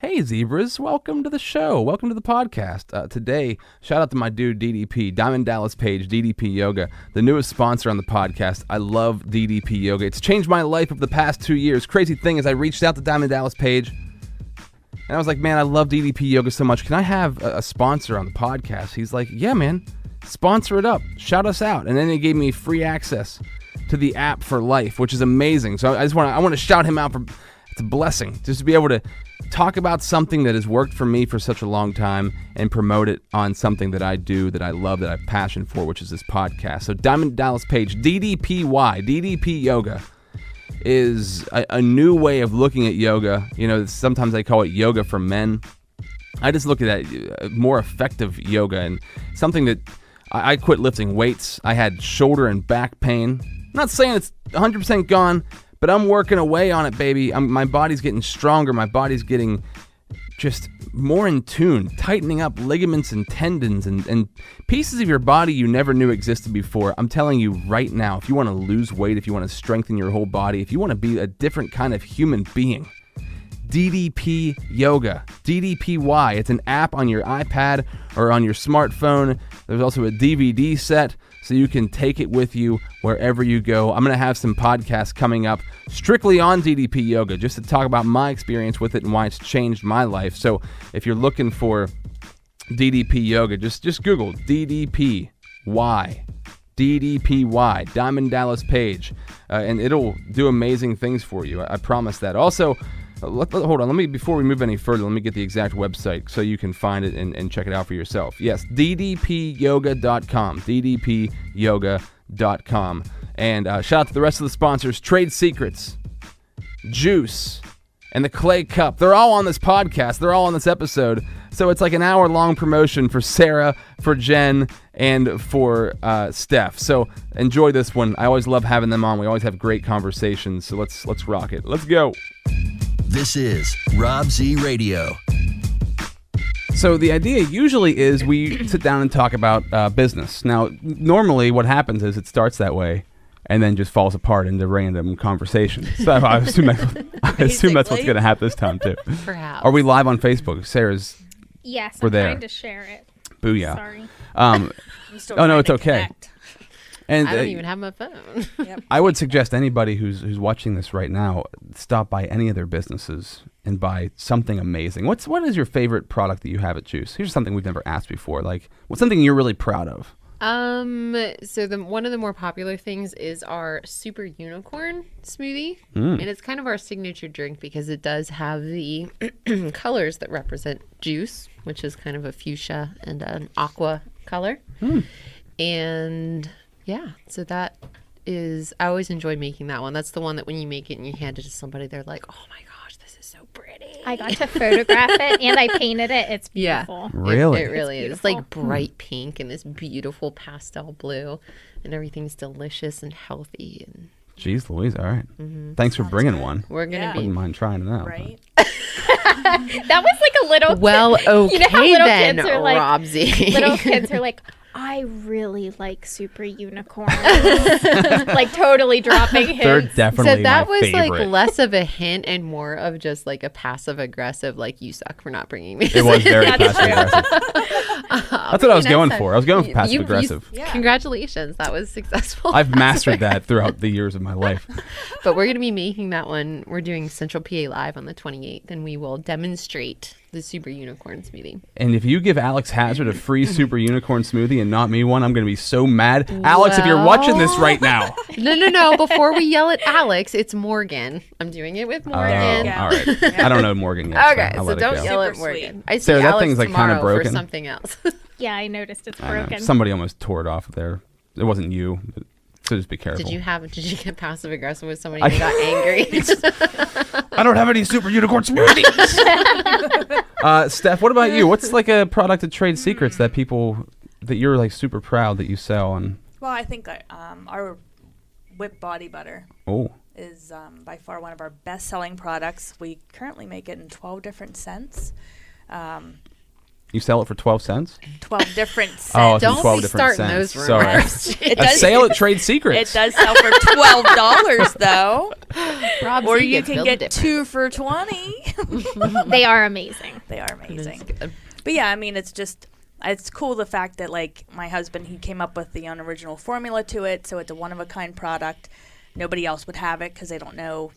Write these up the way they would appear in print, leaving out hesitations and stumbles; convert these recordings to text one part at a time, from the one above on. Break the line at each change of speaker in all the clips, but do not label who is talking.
Hey, zebras. Welcome to the show. Welcome to the podcast. Today, shout out to my dude, DDP, Diamond Dallas Page, DDP Yoga, the newest sponsor on the podcast. I love DDP Yoga. It's changed my life over the past 2 years. Crazy thing is I reached out to Diamond Dallas Page, and I was like, man, I love DDP Yoga so much. Can I have a sponsor on the podcast? He's like, yeah, man. Sponsor it up. Shout us out. And then he gave me free access to the app for life, which is amazing. So I want to shout him out for it's a blessing just to be able to talk about something that has worked for me for such a long time and promote it on something that I do, that I love, that I have passion for, which is this podcast. So Diamond Dallas Page, DDPY, DDP Yoga, is a new way of looking at yoga. You know, sometimes they call it yoga for men. I just look at that more effective yoga and something that I quit lifting weights. I had shoulder and back pain. I'm not saying it's 100% gone, but I'm working away on it, baby. My body's getting stronger. My body's getting just more in tune, tightening up ligaments and tendons and pieces of your body you never knew existed before. I'm telling you right now, if you want to lose weight, if you want to strengthen your whole body, if you want to be a different kind of human being, DDP Yoga, DDPY. It's an app on your iPad or on your smartphone. There's also a DVD set, so you can take it with you wherever you go. I'm going to have some podcasts coming up strictly on DDP Yoga just to talk about my experience with it and why it's changed my life. So if you're looking for DDP Yoga, just Google DDPY. DDPY, Diamond Dallas Page, and it'll do amazing things for you. I promise that. Also, hold on, before we move any further, let me get the exact website so you can find it and check it out for yourself. Yes, ddpyoga.com, ddpyoga.com. And shout out to the rest of the sponsors, Trade Secrets, Joos, and the Clay Cup. They're all on this podcast. They're all on this episode. So it's like an hour-long promotion for Sarah, for Jenn, and for Steph. So enjoy this one. I always love having them on. We always have great conversations. So let's rock it. Let's go.
This is Rob Z Radio.
So the idea usually is we sit down and talk about business. Now, normally what happens is it starts that way and then just falls apart into random conversations. So I assume that's what's going to happen this time too.
Perhaps.
Are we live on Facebook? Sarah's.
Yes,
we're
I'm
there.
trying to share it.
Booyah.
Sorry.
I'm still
Oh no, it's
to
okay.
connect.
And
I don't even have my phone.
Yep.
I would suggest anybody who's watching this right now stop by any of their businesses and buy something amazing. What is your favorite product that you have at Joos? Here's something we've never asked before. Like, what's something you're really proud of?
So one of the more popular things is our Super Unicorn smoothie, and it's kind of our signature drink because it does have the colors that represent juice, which is kind of a fuchsia and an aqua color, and yeah, so that is, I always enjoy making that one. That's the one that when you make it and you hand it to somebody, they're like, oh my gosh, this is so pretty.
I got to photograph it and I painted it. It's beautiful.
Really?
It really is. It's
beautiful.
like bright pink and this beautiful pastel blue, and everyth's delicious and healthy. And
Jeez Louise, all right. Thanks for bringing one.
we're going to
Wouldn't
be
mind trying it out.
Right?
That was like a little
well, okay
you know how little
then,
kids are like,
Robsy.
little kids are like, I really like Super Unicorn. Like totally dropping
They're
hints.
definitely
So that
my
was
favorite.
like less of a hint and more of just like a passive aggressive, like, you suck for not bringing me.
It was very
That's
passive aggressive. That's what I was going for. I was going for passive aggressive.
Yeah.
Congratulations, that was successful.
I've mastered that throughout the years of my life.
But we're going to be making that one. We're doing Central PA Live on the 28th, and we will demonstrate the Super Unicorn smoothie.
And if you give Alex Hazard a free Super Unicorn smoothie and not me one, I'm going to be so mad. Alex, if you're watching this right now.
No. Before we yell at Alex, it's Morgan. I'm doing it with Morgan.
Yeah.
All right. I don't know Morgan yet.
Okay,
I'll
so
let it
don't
go.
yell at
Super
Morgan.
sweet.
I see
Sarah, that
Alex
thing's, like, kinda
tomorrow
broken.
for something else.
Yeah, I noticed it's
I know.
broken.
Somebody almost tore it off there. It wasn't you. So just be careful.
Did you get passive aggressive with somebody who got angry?
I don't have any Super Unicorn smoothies. Steph, what about you? What's like a product of Trade Secrets that you're like super proud that you sell? And
Well, I think our whipped body butter is by far one of our best-selling products. We currently make it in 12 different scents.
You sell it for 12 cents?
12 different cents.
Oh, it's
Don't
12
be
different
starting
cents.
those
Sorry.
rumors.
A sale at Trade Secrets.
It does sell for $12 though.
Rob
Or
Z
you
gets
can
billed
get
different.
2 for $20.
They are amazing.
They are
It is
amazing.
good.
But yeah, I mean, it's cool the fact that like my husband, he came up with the unoriginal formula to it, so it's a one-of-a-kind product. Nobody else would have it because they don't know,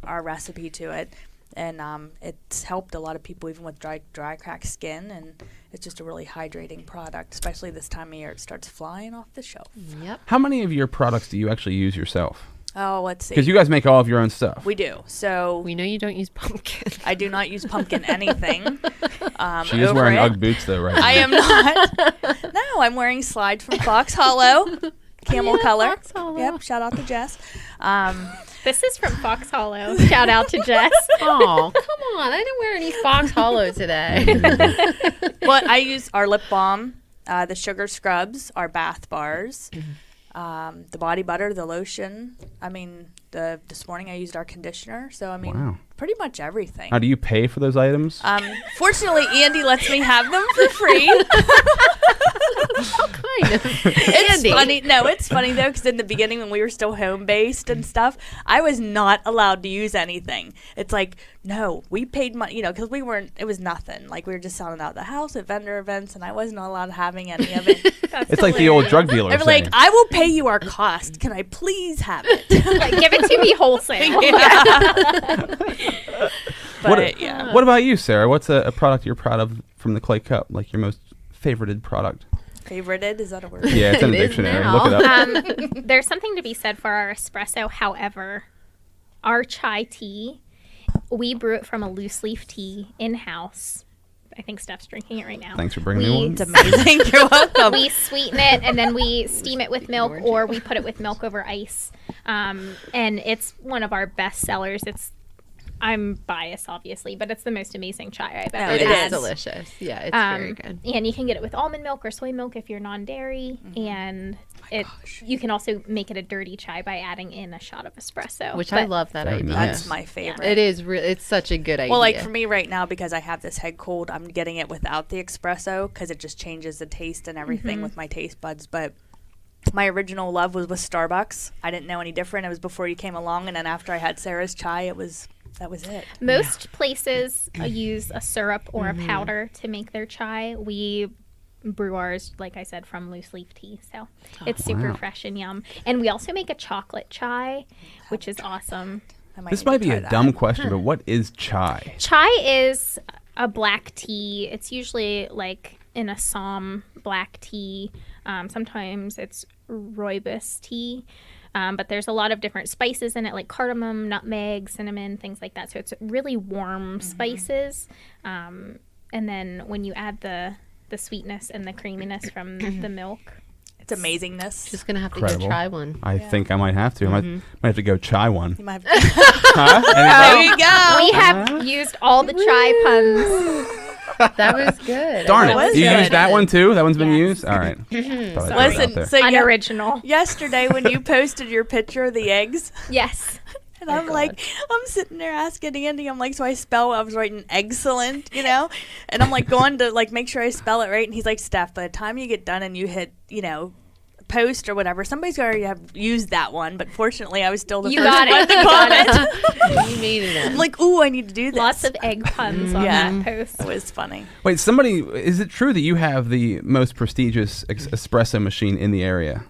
our recipe to it. And it's helped a lot of people even with dry cracked skin, and it's just a really hydrating product, especially this time of year. It starts flying off the shelf.
Yep.
How many of your products do you actually use yourself?
Oh, let's see.
Because you guys make all of your own stuff.
We do. So
We know you don't use pumpkin.
I do not use pumpkin anything.
She is
over
wearing
it.
Ugg boots, though, right
I
now.
am not. No, I'm wearing slides from Fox Hollow. Camel color.
Fox Hollow.
Yep. Shout out to Jess.
This is from Fox Hollow. Shout out to Jess.
Oh, come on. I didn't wear any Fox Hollow today.
Well, I use our lip balm, the sugar scrubs, our bath bars, the body butter, the lotion. I mean, this morning I used our conditioner. So, I mean,
Wow.
pretty much everything.
Now, do you pay for those items?
Fortunately, Andy lets me have them for free.
kind of.
It's
Andy.
funny. No, it's funny though, because in the beginning when we were still home based and stuff, I was not allowed to use anything. It's like, no, we paid money, because we weren't. It was nothing. Like we were just selling out the house at vendor events, and I was not allowed having any of it.
It's like the old drug dealer
I was
saying.
like, I will pay you our cost. Can I please have it?
Like, give it to me wholesale.
But yeah.
What about you, Sarah? What's a product you're proud of from the Clay Cup? Like your most favorited product?
Favorited? Is that a word?
Yeah, it's in the
It is
dictionary.
now.
Look it up.
There's something to be said for our espresso. However, our chai tea, we brew it from a loose leaf tea in-house. I think Steph's drinking it right now.
Thanks for bringing me one.
It's amazing. You're welcome.
We sweeten it and then we steam it with milk, or we put it with milk over ice. And it's one of our best sellers. I'm biased, obviously, but it's the most amazing chai I've ever
It
had.
is.
Delicious. Yeah, it's very good.
And you can get it with almond milk or soy milk if you're non-dairy. And you can also make it a dirty chai by adding in a shot of espresso.
Which I love that
Very
idea.
nice.
That's my favorite.
It is really. It's such a good idea.
Well, like for me right now, because I have this head cold, I'm getting it without the espresso because it just changes the taste and everything with my taste buds. But my original love was with Starbucks. I didn't know any different. It was before you came along, and then after I had Sarah's chai, that was it.
Most places use a syrup or a powder to make their chai. We brew ours, like I said, from loose leaf tea. So it's super fresh and yum. And we also make a chocolate chai, which is awesome.
This might be a dumb question, but what is chai?
Chai is a black tea. It's usually like an Assam black tea. Sometimes it's rooibos tea. But there's a lot of different spices in it, like cardamom, nutmeg, cinnamon, things like that. So it's really warm spices. And then when you add the sweetness and the creaminess from the milk.
It's amazingness.
just gonna have to
Incredible.
go try one.
I think I might have to. I might have to go chai one.
You might have
Huh?
there you go.
We have used all the chai puns.
That was good.
Darn
That was
it. You
good.
used that one too? That one's been
Yes.
used? All right. Thought I'd throw it out
Listen,
there.
so
Unoriginal.
yesterday when you posted your picture of the eggs,
Yes.
and I'm like, I'm sitting there asking Andy, I'm like, so I was writing excellent, and I'm like going to like make sure I spell it right, and he's like, Steph, by the time you get done and you hit, post or whatever, somebody's already have used that one, but fortunately I was still the
You
first
got
one
it.
to
You got
comment.
You made it.
I'm like, ooh, I need to do this.
Lots of egg puns on
Yeah.
that post.
It was funny.
Wait, is it true that you have the most prestigious espresso machine in the area?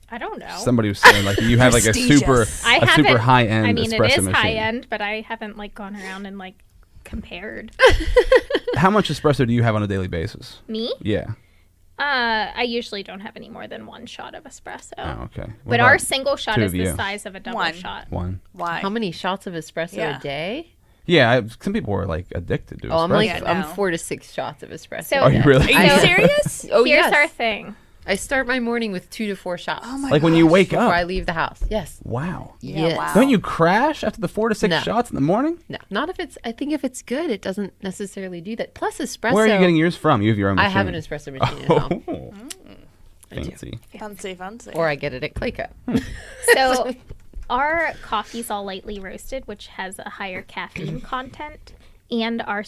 I don't know.
Somebody was saying like you have like a super
Prestigious.
super high end
I mean,
espresso
it is
machine.
high end, but I haven't like gone around and like compared.
How much espresso do you have on a daily basis?
Me?
Yeah.
I usually don't have any more than one shot of espresso.
Oh, okay. What
But
about
our single shot
two
is
of
the
you?
size of a double
One.
shot.
One.
Why?
How many shots of espresso
Yeah.
a day?
Yeah, some people are like addicted to espresso.
Oh, I'm like
Yeah,
I'm
no.
4 to 6 shots of espresso.
So-
a
Oh, you
day.
really?
Are you
I-
serious?
Oh,
Here's
yes.
our thing.
I start my morning with 2 to 4 shots.
Oh my
Like when you wake
before
up.
I leave the house. Yes.
Wow.
Yeah,
Yes.
wow.
Don't you crash after the 4 to 6
No.
shots in the morning?
No, not if it's. I think if it's good, it doesn't necessarily do that. Plus espresso.
Where are you getting yours from? You have your own
I
machine.
have an espresso machine at home,
Oh, fancy.
Fancy.
or I get it at Clay Cup.
So our coffee's all lightly roasted, which has a higher caffeine content, and our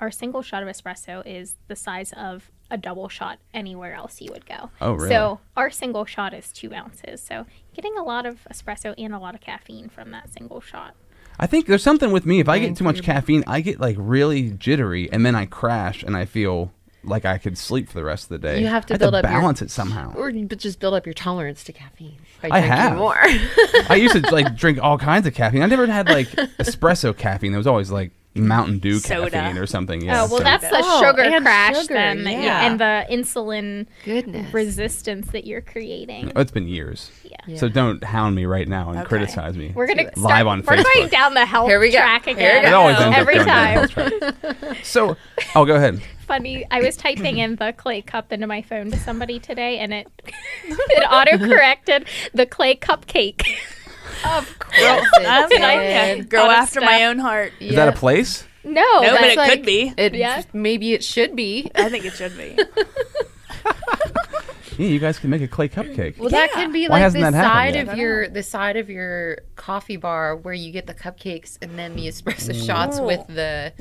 our single shot of espresso is the size of a double shot anywhere else you would go.
Oh, really?
So our single shot is 2 ounces. So getting a lot of espresso and a lot of caffeine from that single shot.
I think there's something with me. If I get too much caffeine, I get like really jittery, and then I crash, and I feel like I could sleep for the rest of the day.
You have to
I
build up
balance it somehow.
Or but just build up your tolerance to caffeine by
I
drinking
have.
more.
I used to like drink all kinds of caffeine. I never had like espresso caffeine. There was always like Mountain Dew
Soda.
caffeine or something. Yeah,
Oh, well,
so-
that's the
Oh,
sugar
and
crash
sugar,
then,
yeah.
and the insulin
Goodness.
resistance that you're creating.
Oh, it's been years.
Yeah.
So don't hound me right now and
Okay.
criticize me.
We're gonna
live on
We're
Facebook.
going down the health
Here we go.
track
Here we
again.
go.
It always ends up
every
going down the
time.
health track. So, oh, go ahead.
Funny, I was typing in the clay cup into my phone to somebody today, and it it auto corrected the clay cupcake.
Of course.
I'm
it
telling
did.
you, girl
Out of
after my own heart.
Is that a place?
No,
No, but
that's
it
like,
could be.
Yeah.
Maybe it should be.
I think it should be.
Yeah, you guys can make a clay cupcake.
Well, that can be
Why
like
hasn't
the
that happened
side
yet?
of your coffee bar where you get the cupcakes and then the espresso shots with the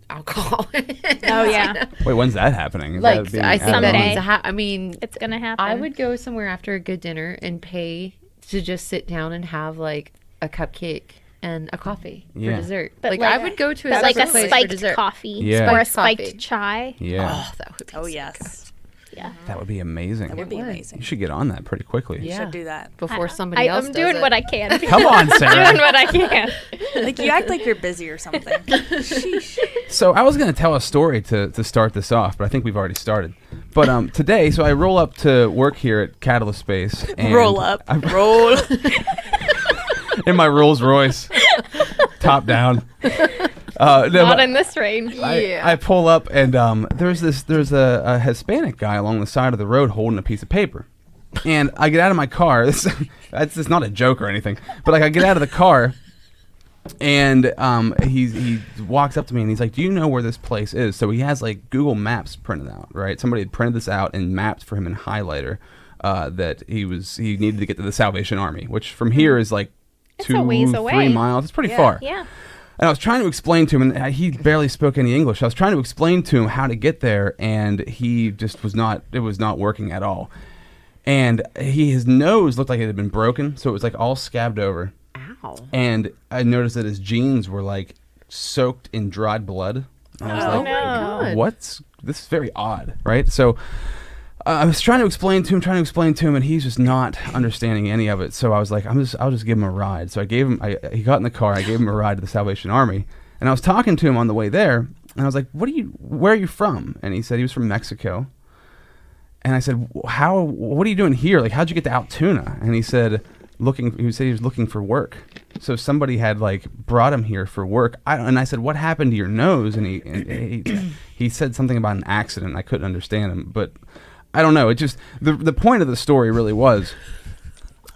alcohol.
Oh yeah,
Wait, when's that happening? Is
Like
that being
I think
added
that
on?
needs to I mean,
it's gonna happen.
I would go somewhere after a good dinner and pay to just sit down and have like a cupcake and a coffee
Yeah.
for dessert.
But
Like,
like-
I would go to a
But like a
separate place for
spiked
dessert.
coffee
Yeah.
or a
Spiked
spiked
coffee.
chai.
Yeah,
Oh, that would be
Oh
so
yes,
Yeah.
that would be amazing.
that would be
would.
amazing.
You should get on that pretty quickly.
Yeah.
Should do that.
before somebody else
I'm
does
doing
it.
what I can.
Come on, Sarah.
doing what I can.
Like you act like you're busy or something. Sheesh.
So I was going to tell a story to start this off, but I think we've already started. But today, so I roll up to work here at Catalyst Space. And
Roll up. Roll.
in my Rolls Royce, top down. No,
Not
but
in this rain.
I pull up and there's a Hispanic guy along the side of the road holding a piece of paper, and I get out of my car. It's not a joke or anything, but like I get out of the car, and he walks up to me and he's like, "Do you know where this place is?" So he has like Google Maps printed out, right? Somebody had printed this out and mapped for him in highlighter that he needed to get to the Salvation Army, which from here is like
It's a ways
3
away.
miles. It's pretty far.
Yeah.
And I was trying to explain to him, and he barely spoke any English. I was trying to explain to him how to get there, and he just it was not working at all. And his nose looked like it had been broken, so it was like all scabbed over.
Ow.
And I noticed that his jeans were like soaked in dried blood. And I was
Oh
like,
my God.
this is very odd, right? So I was trying to explain to him, and he's just not understanding any of it. So I was like, I'll just give him a ride. So I gave him, he got in the car, I gave him a ride to the Salvation Army, and I was talking to him on the way there, and I was like, where are you from? And he said he was from Mexico. And I said, what are you doing here? Like, how'd you get to Altoona? And he said he was looking for work. So somebody had like brought him here for work. And I said, what happened to your nose? And he said something about an accident. I couldn't understand him, but I don't know. It just the point of the story really was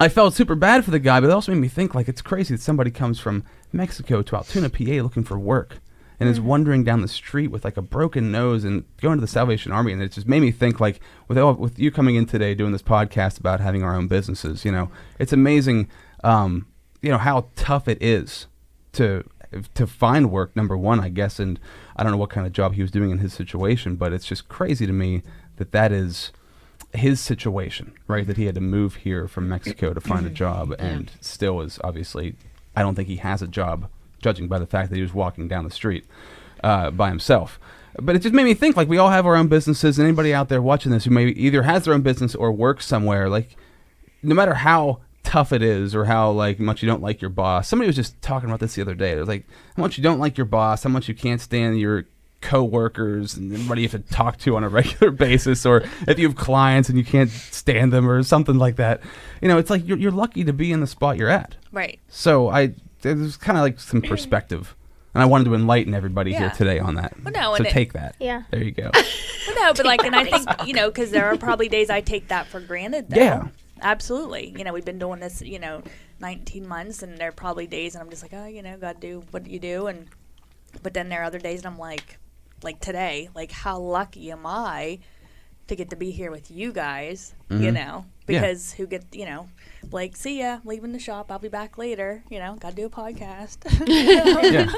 I felt super bad for the guy, but it also made me think like it's crazy that somebody comes from Mexico to Altoona, PA, looking for work, and is wandering down the street with like a broken nose and going to the Salvation Army. And it just made me think like with you coming in today doing this podcast about having our own businesses, it's amazing, how tough it is to find work, number one, I guess. And I don't know what kind of job he was doing in his situation, but it's just crazy to me that is his situation, right? That he had to move here from Mexico to find a job, and still is obviously, I don't think he has a job, judging by the fact that he was walking down the street by himself. But it just made me think, like, we all have our own businesses, and anybody out there watching this who maybe either has their own business or works somewhere, like, no matter how tough it is or how like much you don't like your boss. Somebody was just talking about this the other day. It was like how much you don't like your boss, how much you can't stand your co-workers and everybody you have to talk to on a regular basis, or if you have clients and you can't stand them or something like that. It's like you're lucky to be in the spot you're at.
Right.
So there's kind of like some perspective, and I wanted to enlighten everybody here
Yeah.
today on that.
Well, no,
so
and
take that.
Yeah.
There you go.
Well, no, but like, and I think, because there are probably days I take that for granted, though.
Yeah.
Absolutely. We've been doing this, 19 months, and there are probably days and I'm just like, oh, got to do what you do. But then there are other days and I'm like today, like, how lucky am I to get to be here with you guys,
Mm-hmm.
you know, because who get, you know, like, see ya, leaving the shop, I'll be back later, you know, gotta do a podcast.
Yeah.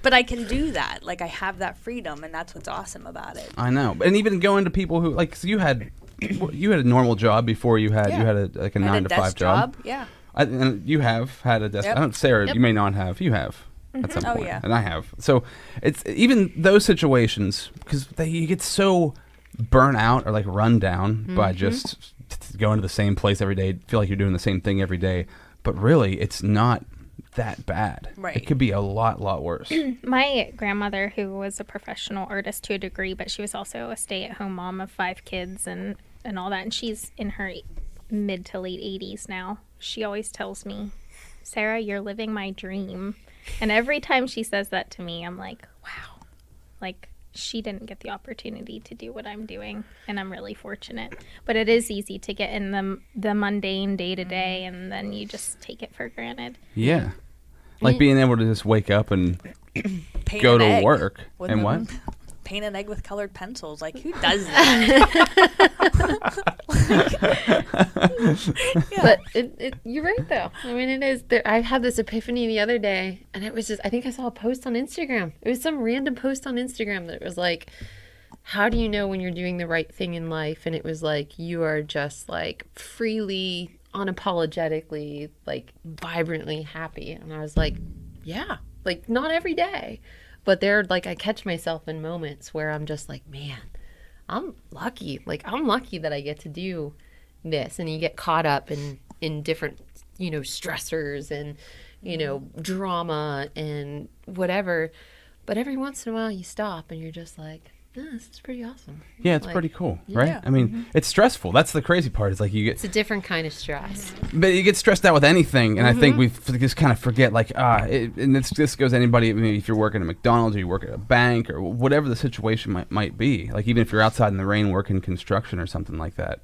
But I can do that. Like, I have that freedom, and that's what's awesome about it.
I know. And even going to people who, like, so you had a normal job before you had,
Yeah.
you had a 9 to 5
desk
job.
Yeah.
And you have had a desk.
Yep.
I don't, Sarah,
Yep.
you may not have. You have at some
Oh,
point.
yeah.
And I have. So it's even those situations, because you get so burnt out or like run down by just going to the same place every day, feel like you're doing the same thing every day. But really, it's not that bad.
Right.
It could be a lot worse.
My grandmother, who was a professional artist to a degree, but she was also a stay-at-home mom of 5 kids and all that, and she's in her mid to late 80s now. She always tells me, Sarah, you're living my dream. And every time she says that to me, I'm like, wow. Like, she didn't get the opportunity to do what I'm doing, and I'm really fortunate. But it is easy to get in the mundane day-to-day, and then you just take it for granted.
Yeah. Like being able to just wake up and
Paint
go
an
to
egg
work.
with
And
them.
what?
Paint an egg with colored pencils. Like, who does that?
But you're right, though. I mean, it is. I had this epiphany the other day, and it was just, I think I saw a post on Instagram. It was some random post on Instagram that was like, how do you know when you're doing the right thing in life? And it was like, you are just like freely, unapologetically, like vibrantly happy. And I was like, yeah, like not every day. But I catch myself in moments where I'm just like, man, I'm lucky. Like, I'm lucky that I get to do this. And you get caught up in different, stressors and, drama and whatever. But every once in a while you stop and you're just like, this is pretty awesome.
Yeah, it's
Like,
pretty cool, right?
yeah.
I mean, it's stressful. That's the crazy part. It's like
It's a different kind of stress.
but you get stressed out with anything, and I think we just kind of forget, like, and this goes to anybody. Maybe if you're working at McDonald's or you work at a bank or whatever the situation might be. Like, even if you're outside in the rain working construction or something like that,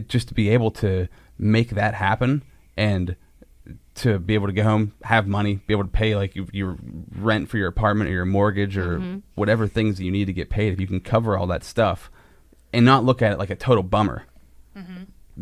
just to be able to make that happen and to be able to go home, have money, be able to pay like your rent for your apartment or your mortgage or whatever things that you need to get paid. If you can cover all that stuff and not look at it like a total bummer,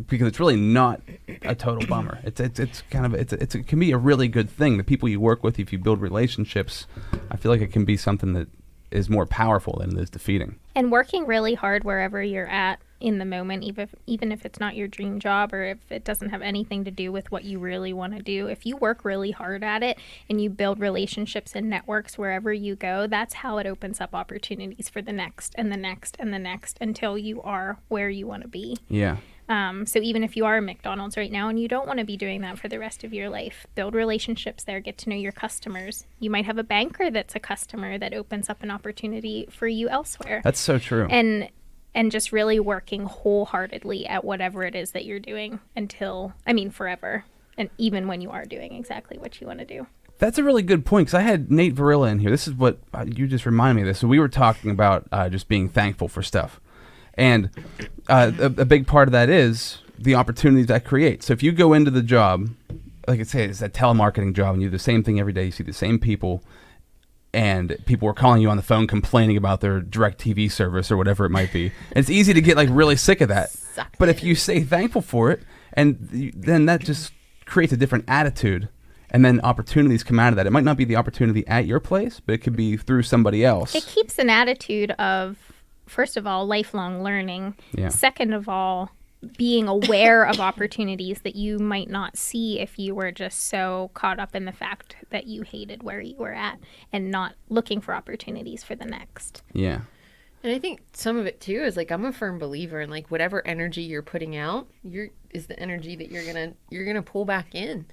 because it's really not a total bummer. It's kind of it can be a really good thing. The people you work with, if you build relationships, I feel like it can be something that is more powerful than it is defeating.
And working really hard wherever you're at in the moment, even if it's not your dream job or if it doesn't have anything to do with what you really want to do, if you work really hard at it and you build relationships and networks wherever you go, that's how it opens up opportunities for the next and the next and the next until you are where you want to be.
Yeah.
So even if you are a McDonald's right now and you don't want to be doing that for the rest of your life, build relationships there, get to know your customers. You might have a banker that's a customer that opens up an opportunity for you elsewhere.
That's so true.
And just really working wholeheartedly at whatever it is that you're doing forever. And even when you are doing exactly what you want to do.
That's a really good point, because I had Nate Varela in here. This is what you just reminded me of this. So we were talking about just being thankful for stuff. And a big part of that is the opportunities that create. So if you go into the job, like I say, it's a telemarketing job, and you do the same thing every day, you see the same people, and people are calling you on the phone complaining about their DirecTV service or whatever it might be. And it's easy to get like really sick of that. But if you stay thankful for it, and then that just creates a different attitude, and then opportunities come out of that. It might not be the opportunity at your place, but it could be through somebody else.
It keeps an attitude of, first of all, lifelong learning.
Yeah.
Second of all, being aware of opportunities that you might not see if you were just so caught up in the fact that you hated where you were at and not looking for opportunities for the next.
Yeah.
And I think some of it too is like, I'm a firm believer in like whatever energy you're putting out, is the energy that you're gonna pull back in.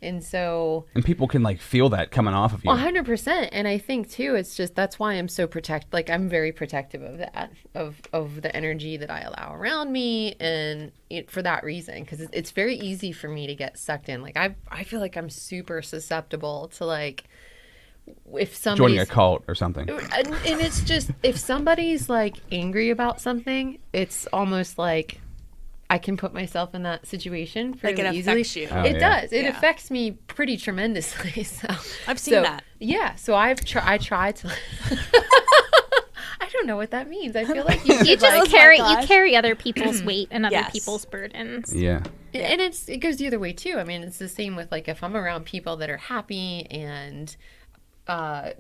And so,
And people can like feel that coming off of you.
100%. And I think too, it's just, that's why I'm so I'm very protective of that, of the energy that I allow around me. And for that reason, because it's very easy for me to get sucked in. Like, I feel like I'm super susceptible to like, if somebody's
joining a cult or something.
and it's just, if somebody's like angry about something, it's almost like I can put myself in that situation fairly
Like it
easily.
affects you.
Oh,
It
yeah.
does. It
Yeah.
affects me pretty tremendously. So
I've seen that.
Yeah. So I try to. I don't don't know what that means. I feel like you
You
should,
just
like,
carry other people's weight and other
Yes.
people's burdens.
Yeah.
and it goes the other way too. I mean, it's the same with like if I'm around people that are happy and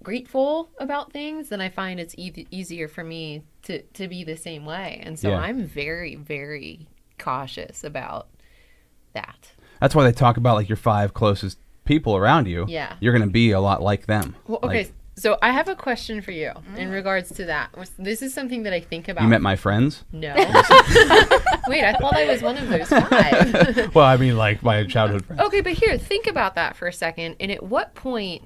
grateful about things, then I find it's easier for me to be the same way. And so
Yeah.
I'm very, very cautious about that.
That's why they talk about like your 5 closest people around you.
Yeah.
You're going to be a lot like them.
Well, okay.
Like,
So I have a question for you in regards to that. This is something that I think about.
you met my friends?
No. Wait, I thought I was one of those 5.
Well, I mean, like my childhood friends.
Okay, but here, think about that for a second. And at what point?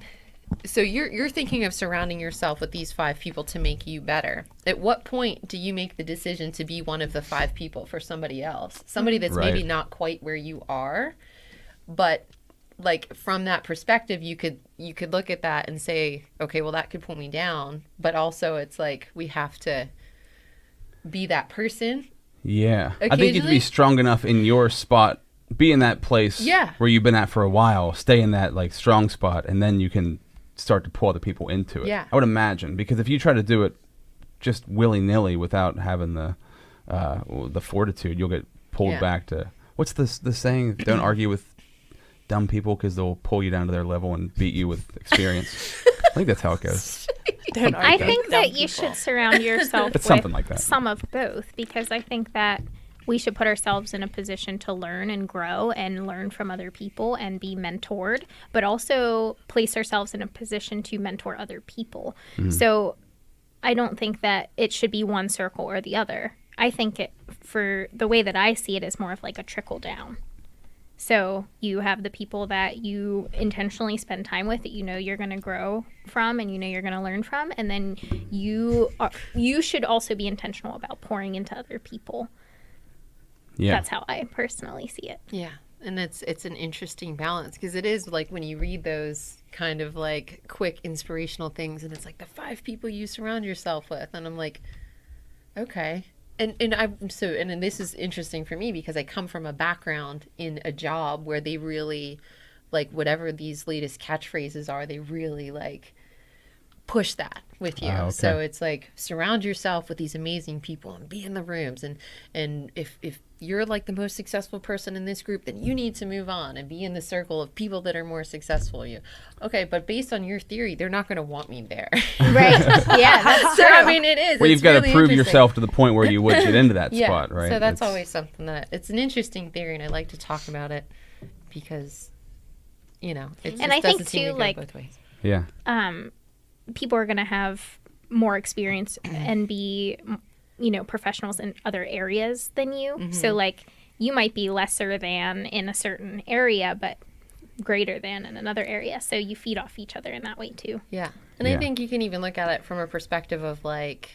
So you're thinking of surrounding yourself with these 5 people to make you better. At what point do you make the decision to be one of the 5 people for somebody else? Somebody that's maybe
Right.
not quite where you are, but like from that perspective, you could look at that and say, okay, well that could pull me down, but also it's like we have to be that person.
Yeah. I think you'd
Occasionally-
be strong enough in your spot, be in that place
Yeah.
where you've been at for a while, stay in that like strong spot, and then you can start to pull other people into it.
Yeah.
I would imagine, because if you try to do it just willy-nilly without having the fortitude, you'll get pulled
Yeah.
back to, what's the saying? Don't argue with dumb people because they'll pull you down to their level and beat you with experience. I think that's how it goes.
I think that you should surround yourself
It's
with
something like that.
some of both, because I think that we should put ourselves in a position to learn and grow and learn from other people and be mentored, but also place ourselves in a position to mentor other people. So I don't think that it should be one circle or the other. I think it, for the way that I see it, is more of like a trickle down. So you have the people that you intentionally spend time with, that you know you're going to grow from and you know you're going to learn from, and then you should also be intentional about pouring into other people.
Yeah.
That's how I personally see it.
Yeah. And it's an interesting balance, because it is like when you read those kind of like quick inspirational things and it's like the 5 people you surround yourself with, and I'm like, okay. And this is interesting for me because I come from a background in a job where they really, like, whatever these latest catchphrases are, they really like push that with you.
Okay.
So it's like surround yourself with these amazing people and be in the rooms, and if you're like the most successful person in this group, then you need to move on and be in the circle of people that are more successful than you. Okay, but based on your theory, they're not going to want me there.
Right. Yeah, that's
So I mean, it is.
Well,
it's
you've got
really
to prove
interesting.
yourself to the point where you would get into that
Yeah,
spot, right?
so that's
It's-
always something that it's an interesting theory, and I like to talk about it because, you know, it
And I
doesn't
think,
seem
too,
to go
like-
both ways.
Yeah.
people are going to have more experience and be, professionals in other areas than you. So, like, you might be lesser than in a certain area, but greater than in another area. So you feed off each other in that way, too.
Yeah. And
Yeah.
I think you can even look at it from a perspective of like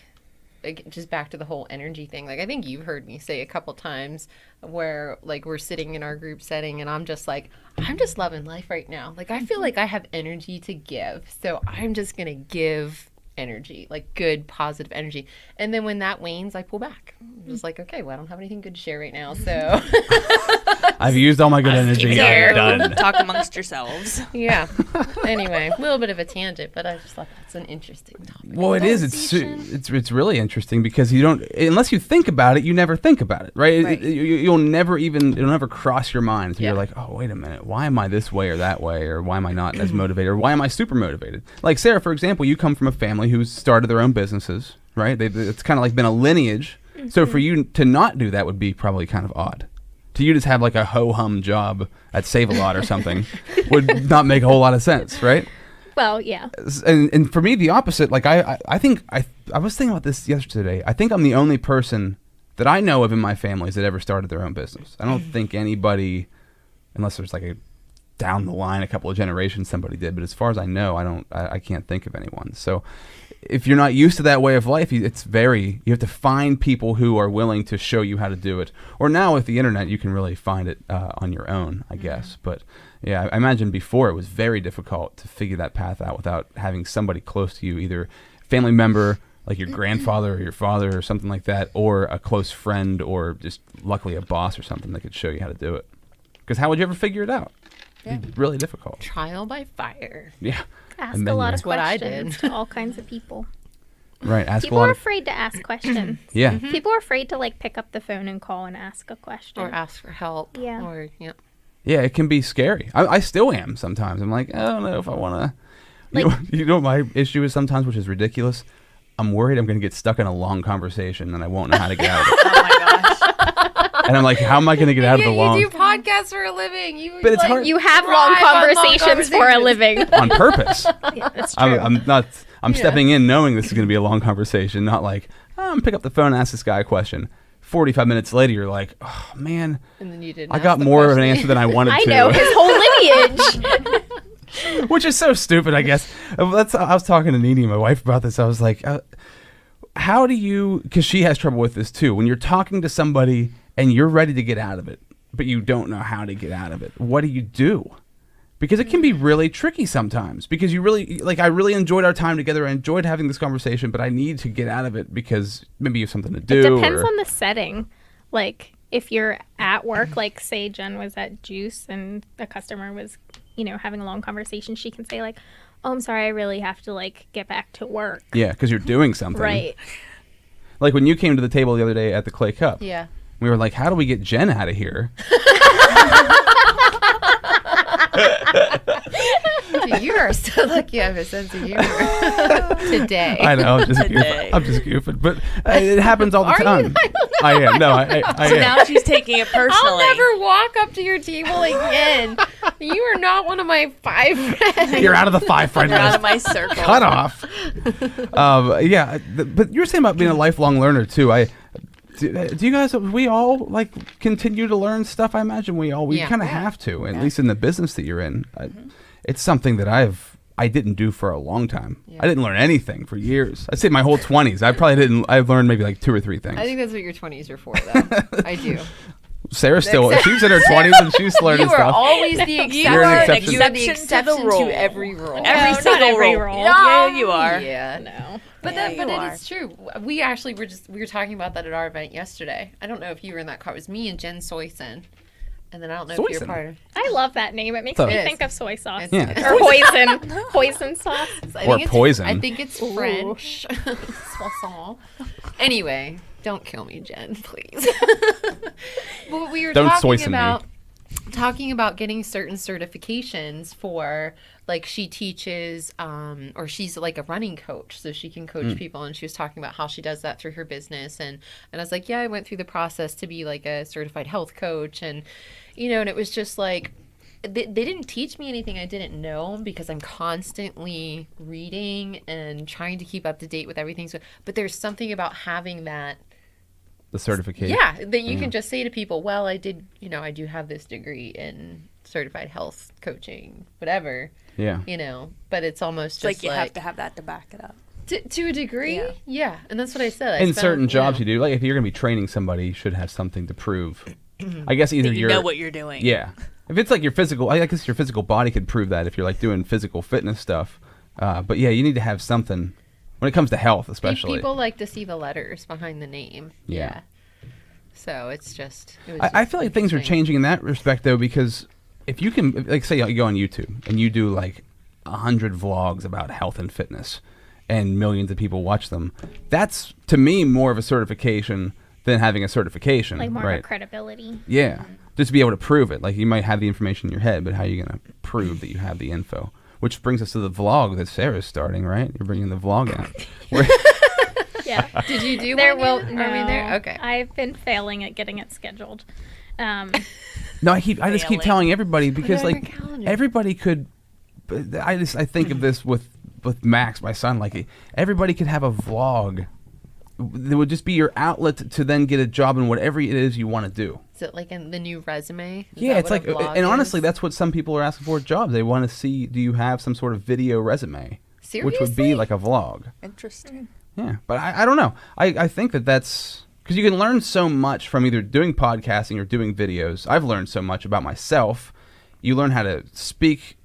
just back to the whole energy thing. Like, I think you've heard me say a couple times where like we're sitting in our group setting and I'm just loving life right now. Like, I feel like I have energy to give. So I'm just going to give energy, like good, positive energy. And then when that wanes, I pull back. I'm just like, okay, well, I don't have anything good to share right now. So
I've used all my good energy.
there.
I'm done.
Talk amongst yourselves.
yeah. Anyway, a little bit of a tangent, but I just thought that's an interesting topic.
Well, it is. It's really interesting because you don't, unless you think about it, you never think about it, right?
Right.
You'll never it'll never cross your mind. So
Yeah.
you're like, oh, wait a minute, why am I this way or that way, or why am I not as motivated, or why am I super motivated? Like Sarah, for example, you come from a family who's started their own businesses, right? It's kind of like been a lineage. So for you to not do that would be probably kind of odd. To you just have like a ho-hum job at Save-A-Lot or something would not make a whole lot of sense, right?
Well, yeah.
And for me, the opposite. Like I think I was thinking about this yesterday. I think I'm the only person that I know of in my families that ever started their own business. I don't think anybody, unless there's like a down the line a couple of generations, somebody did. But as far as I know, I can't think of anyone. So if you're not used to that way of life, you have to find people who are willing to show you how to do it. Or now with the internet, you can really find it on your own, I guess. But yeah, I imagine before it was very difficult to figure that path out without having somebody close to you, either family member, like your grandfather or your father or something like that, or a close friend, or just luckily a boss or something that could show you how to do it. Because how would you ever figure it out?
Yeah.
It's really difficult.
Trial by fire.
Yeah.
Ask
And
a
then
lot
you-
of
That's what I
questions
did.
to all kinds of people.
Right. Ask
People
a lot
are
of.
afraid to ask questions.
Yeah.
People are afraid to like pick up the phone and call and ask a question.
Or ask for help.
Yeah.
Or, yeah.
Yeah, it can be scary. I still am sometimes. I'm like, I don't know if I want to. You know what my issue is sometimes, which is ridiculous? I'm worried I'm going to get stuck in a long conversation and I won't know how to get out of it.
Oh my gosh.
And I'm like, how am I going to get out of the long...
You do podcasts for a living. You,
But it's hard.
You have long
thrive on long
conversations for a living.
On purpose.
Yeah, that's true.
I'm stepping in knowing this is going to be a long conversation, not like, I'm pick up the phone and ask this guy a question. 45 minutes later, you're like, oh, man,
And then you didn't
I
ask
got
the
more of an
question.
answer than I wanted
I
to.
know his whole lineage.
Which is so stupid, I guess. I was talking to Nene, my wife, about this. I was like, how do you, because she has trouble with this too, when you're talking to somebody and you're ready to get out of it, but you don't know how to get out of it, what do you do? Because it can be really tricky sometimes, because you really, like, I really enjoyed our time together. I enjoyed having this conversation, but I need to get out of it because maybe you have something to do.
It depends on the setting. Like, if you're at work, like, say Jenn was at Joos and a customer was, having a long conversation, she can say, like, oh, I'm sorry, I really have to, like, get back to work.
Yeah, because you're doing something.
Right.
Like when you came to the table the other day at the Clay Cup.
Yeah.
We were like, how do we get Jenn out of here?
Dude, you are so lucky I have a sense of humor today.
I know, I'm just goofing. I'm just goofing. But it happens all the
Are you?
time. I am. No, I
So
am.
now she's taking it personally.
I'll never walk up to your table again. You are not one of my 5 friends.
You're out of the 5 friend
You're out
list.
of my circle.
Cut off. But you were saying about being a lifelong learner too. Do you guys, we all like continue to learn stuff? I imagine we
Yeah.
kind of have to, at least in the business that you're in. It's something that I didn't do for a long time.
Yeah.
I didn't learn anything for years. I'd say my whole 20s. I've learned maybe like 2 or 3 things.
I think that's what your 20s are for, though. I do.
Sarah's still, she's in her 20s and she's learning
You are
stuff.
always the exception.
You're an
You
exception.
are the exception
to the rule.
to every rule.
Every
not
single
every
rule.
rule.
Yeah, you are.
Yeah.
No.
But
Yeah,
then,
you
but
are.
it is true. We actually we were talking about that at our event yesterday. I don't know if you were in that car. It was me and Jenn Soyson. And then I don't know if you're
Soyson?
part of
I love that name. It makes
So-
me
It
think
is.
of soy sauce.
It's-
Yeah.
Or hoisin. Hoisin sauce.
I
Or
think it's-
poison.
I think it's French. Soissons. Anyway, don't kill me, Jenn, please. But we were
Don't
talking
Soyson me.
talking about getting certain certifications for, like, she teaches or she's like a running coach, so she can coach people, and she was talking about how she does that through her business, and I was like, yeah, I went through the process to be like a certified health coach, and and it was just like they didn't teach me anything I didn't know, because I'm constantly reading and trying to keep up to date with everything. So, but there's something about having that,
The certification.
yeah, that you can just say to people, well, I did, I do have this degree in certified health coaching, whatever,
Yeah.
but it's almost
It's
just
like you have to have that to back it up.
to a degree.
Yeah.
Yeah. And that's what I said.
In certain jobs you do. Like if you're going to be training somebody, you should have something to prove. I guess either
You know what you're doing.
Yeah. If it's like your physical, I guess your physical body could prove that if you're like doing physical fitness stuff. But yeah, you need to have something when it comes to health, especially.
People like to see the letters behind the name.
Yeah.
So it's just.
I feel like things are
interesting.
changing in that respect though, because if you can, like, say you go on YouTube and you do like 100 vlogs about health and fitness, and millions of people watch them, that's to me more of a certification than having a certification.
Like more
right?
of a credibility.
Yeah, just to be able to prove it. Like you might have the information in your head, but how are you going to prove that you have the info? Which brings us to the vlog that Sarah's starting, right? You're bringing the vlog out. Where-
Yeah.
Did you do
There
one
will.
yet?
No,
Are we there? Okay.
I've been failing at getting it scheduled.
No, I just keep
Failing.
telling everybody because
it on your
like
calendar.
everybody could. I think of this with Max, my son. Like everybody could have a vlog. It would just be your outlet to then get a job in whatever it is you want to do.
Is it like in the new resume? Is
Yeah,
that
it's
what
like,
a vlog
and honestly,
is?
that's what some people are asking for at jobs. They want to see, do you have some sort of video resume, which would be
Seriously?
like a vlog.
Interesting.
Yeah, but I don't know. I think that's because you can learn so much from either doing podcasting or doing videos. I've learned so much about myself. You learn how to speak,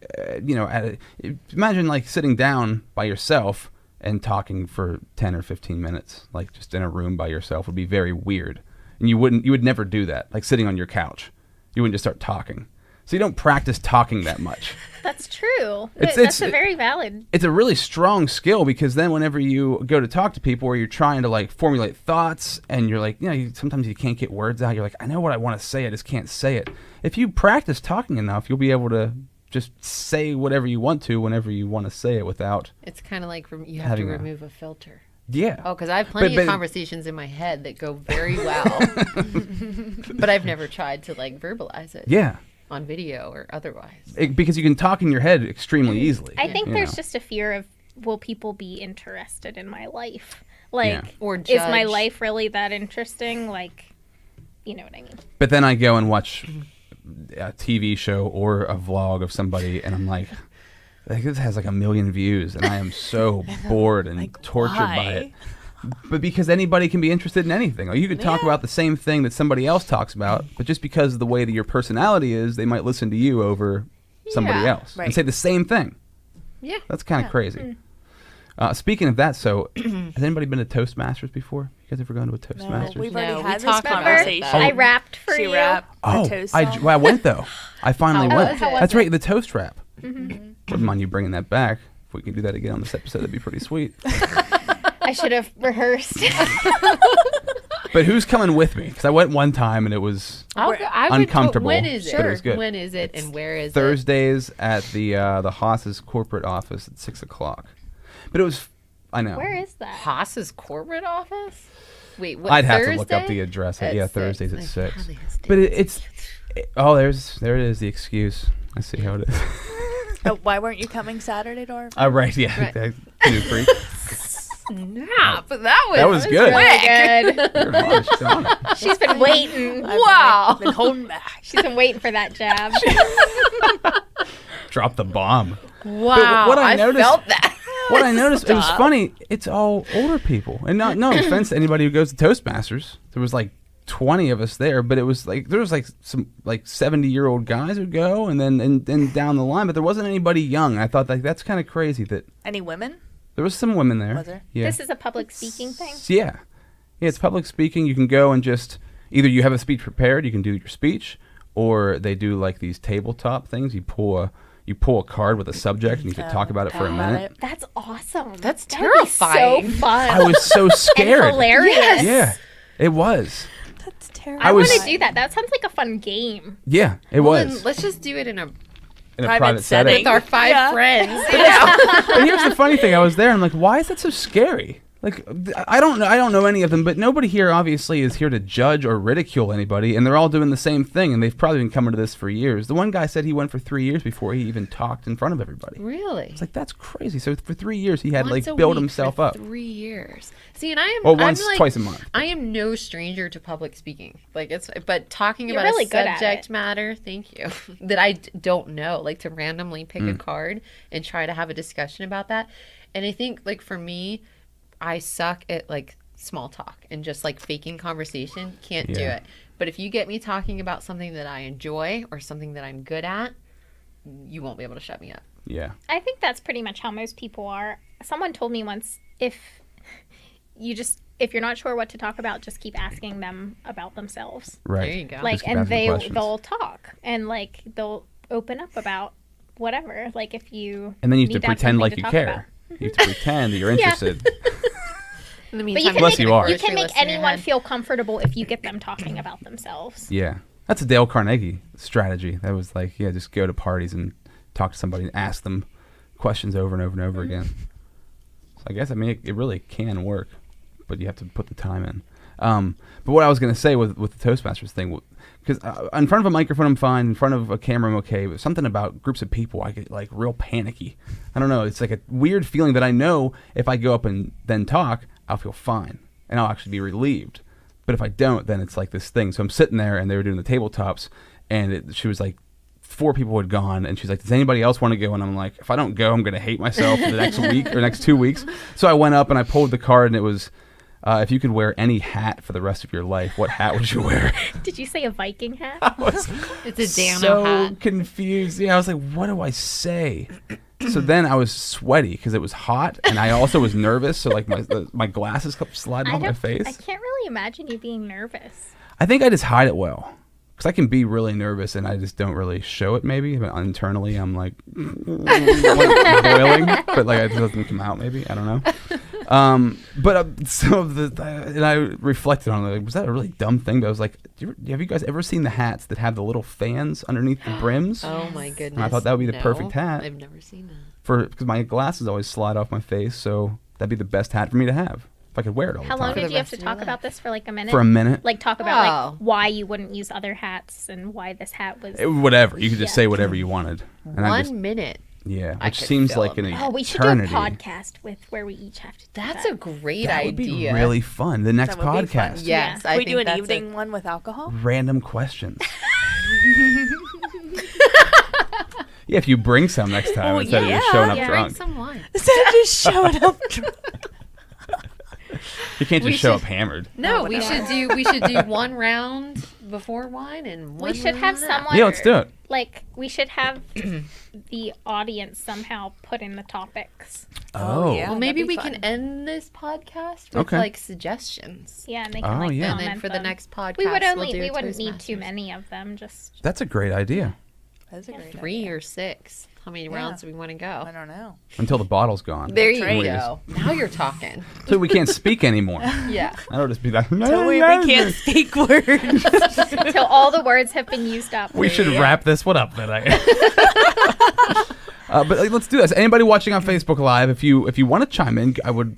imagine like sitting down by yourself and talking for 10 or 15 minutes, like just in a room by yourself would be very weird. And you would never do that, like sitting on your couch. You wouldn't just start talking. So you don't practice talking that much.
That's true.
It's-
That's a very valid.
It's a really strong skill because then whenever you go to talk to people or you're trying to like formulate thoughts and you're like, sometimes you can't get words out. You're like, I know what I want to say. I just can't say it. If you practice talking enough, you'll be able to just say whatever you want to whenever you want to say it without.
It's kind of like you have to
Having a-
remove a filter.
Yeah.
Oh, because I have plenty
But-
of conversations in my head that go very well. But I've never tried to like verbalize it
Yeah.
on video or otherwise.
Because you can talk in your head extremely easily.
I think
you
there's
know.
just a fear of, will people be interested in my life? Like,
Yeah.
Or
is my
judge.
life really that interesting? Like, you know what I mean?
But then I go and watch a TV show or a vlog of somebody, and I'm like this has like 1 million views, and I am so bored and tortured by it. But because anybody can be interested in anything. Like you could talk about the same thing that somebody else talks about, but just because of the way that your personality is, they might listen to you over somebody
Yeah.
else and
Right.
say the same thing.
Yeah.
That's kind of crazy. Speaking of that, so has anybody been to Toastmasters before? You guys ever gone to a Toastmasters?
We've
No,
already
we
had this
talked about
conversation.
that.
I rapped for
She
you.
rapped
Oh,
the toast
I
song.
went though. I finally
How
went.
was it? How
was
That's
it?
right, the toast rap. Wouldn't mind you bringing that back. If we can do that again on this episode, that'd be pretty sweet.
I should have rehearsed.
But who's coming with me? Because I went one time and it was
I would
uncomfortable,
When is it?
but it was good.
When is it and where is
Thursdays at the Haas's corporate office at 6:00. But it was, I know.
Where is
it?
that?
Haas's corporate office? Wait, what?
I'd have
Thursday?
to look up the address.
At
Yeah,
6.
Thursdays at
Like,
6.
how they have
But
dates.
there it is, the excuse. I see how it is.
Oh, why weren't you coming Saturday, Dorv?
Right, yeah.
Right.
New freak.
Snap! That was
good.
Really good.
You're on it. She's on it.
She's been waiting.
Wow.
Been holding back.
She's been waiting for that jab.
Drop the bomb.
Wow.
what I noticed-
felt that.
What I noticed, it was funny, it's all older people. And no offense to anybody who goes to Toastmasters. There was like 20 of us there, but it was like, there was like some like 70-year-old guys who go and then down the line, but there wasn't anybody young. I thought like that's kind of crazy that
Any women?
there was some women there.
Was there?
Yeah.
This is a public speaking thing.
Yeah. Yeah, it's public speaking. You can go and just, either you have a speech prepared, you can do your speech, or they do like these tabletop things. You pull a card with a subject and you can talk about it for a minute.
That's awesome.
That's
That would be
terrifying.
so fun.
I was so
and
scared.
hilarious.
Yeah, it was.
That's terrible.
I
was-
want to do that. That sounds like a fun game.
Yeah, it
Well, then
was.
let's just do it in a
In a
private
private
setting.
setting.
with our 5
Yeah.
friends. You know?
But here's the funny thing. I was there and I'm like, why is that so scary? Like, I don't know any of them, but nobody here obviously is here to judge or ridicule anybody, and they're all doing the same thing, and they've probably been coming to this for years. The one guy said he went for 3 years before he even talked in front of everybody.
Really?
It's like, that's crazy. So for 3 years, he had
Once
like
a
built
week
himself
for
up.
3 years. See, and I am.
Well,
I'm
once,
like,
twice a month.
I am no stranger to public speaking. Like but talking
You're
about
really
a
good at
subject
it.
matter. Thank you. That I don't know. Like to randomly pick a card and try to have a discussion about that. And I think like for me, I suck at like small talk and just like faking conversation. Can't do
Yeah.
it. But if you get me talking about something that I enjoy or something that I'm good at, you won't be able to shut me up.
Yeah.
I think that's pretty much how most people are. Someone told me once, if you're not sure what to talk about, just keep asking them about themselves.
Right.
There you go.
Like,
Just keep
and
asking questions.
they'll talk and like they'll open up about whatever. Like if you
And then you have
need
to
have
pretend
something
like
to
you
talk
care.
about.
You have to pretend that you're interested.
In the
But you
meantime,
can
Unless
make,
you are.
you can make
list in your
anyone
head.
feel comfortable if you get them talking about themselves.
Yeah. That's a Dale Carnegie strategy. That was like, yeah, just go to parties and talk to somebody and ask them questions over and over and over again. So I guess, I mean, it really can work, but you have to put the time in. But what I was going to say with the Toastmasters thing, because in front of a microphone I'm fine, in front of a camera I'm okay, but something about groups of people I get like real panicky. I don't know, it's like a weird feeling that I know if I go up and then talk, I'll feel fine and I'll actually be relieved. But if I don't, then it's like this thing. So I'm sitting there and they were doing the tabletops and she was like, 4 people had gone and she's like, does anybody else want to go? And I'm like, if I don't go, I'm going to hate myself for the next week or next 2 weeks. So I went up and I pulled the card and it was, if you could wear any hat for the rest of your life, what hat would you wear?
Did you say a Viking hat?
I was
it's a Dano
so
hat.
confused. Yeah, I was like, what do I say? So then I was sweaty because it was hot and I also was nervous. So like my glasses kept sliding off my face.
I can't really imagine you being nervous.
I think I just hide it well Because I can be really nervous and I just don't really show it maybe. But internally, I'm like, like boiling. But like it doesn't come out maybe. I don't know. And I reflected on it. Like, was that a really dumb thing? But I was like, have you guys ever seen the hats that have the little fans underneath the brims?
Oh my goodness.
And I thought that would be the perfect hat.
I've never seen that.
Because my glasses always slide off my face, so that'd be the best hat for me to have if I could wear it all the
How
time.
long did
the
you have
rest
to
of your
talk
life.
about this for like a minute?
For a minute?
Like talk about
Oh.
like why you wouldn't use other hats and why this hat was.
Whatever. You could just
Yeah.
say whatever you wanted. And I just,
1 minute.
yeah,
I
which
could
seems
fill
like an
them.
eternity.
Oh, we should do a podcast with where we each have to. Do
That's
that.
a great
That would be
idea.
really fun. The next
That would be fun.
podcast.
Yes,
Can
I
we
think
do an
that's
evening one with alcohol?
Random questions. Yeah, if you bring some next time
Oh,
instead of just
yeah.
showing up
Yeah.
Bring
drunk.
some wine.
Instead of just showing up drunk.
You can't
We
just show
should-
up hammered.
No,
Oh,
we
whatever.
should do one round before wine and one
We should have
round
someone.
after.
Yeah, let's do it.
Like we should have the audience somehow put in the topics.
Oh, yeah.
Well, maybe
that'd be
we can
fun.
end this podcast with
Okay.
like suggestions.
Yeah, and they
Oh,
can like
yeah.
And then
comment
for the
them.
next podcast,
we would
we'll
only
do
we
a
wouldn't need too
Toastmasters.
many of them. Just
That's a great idea.
That's a great
3
idea.
or 6. How many
Yeah.
rounds do we want to go?
I don't know.
Until the bottle's gone.
There you
right.
go. Now you're talking.
So we can't speak anymore.
Yeah.
I don't just be like,
So we can't speak words.
until all the words have been used up.
We should wrap this one up then. But like, let's do this. Anybody watching on Facebook Live, if you want to chime in, I would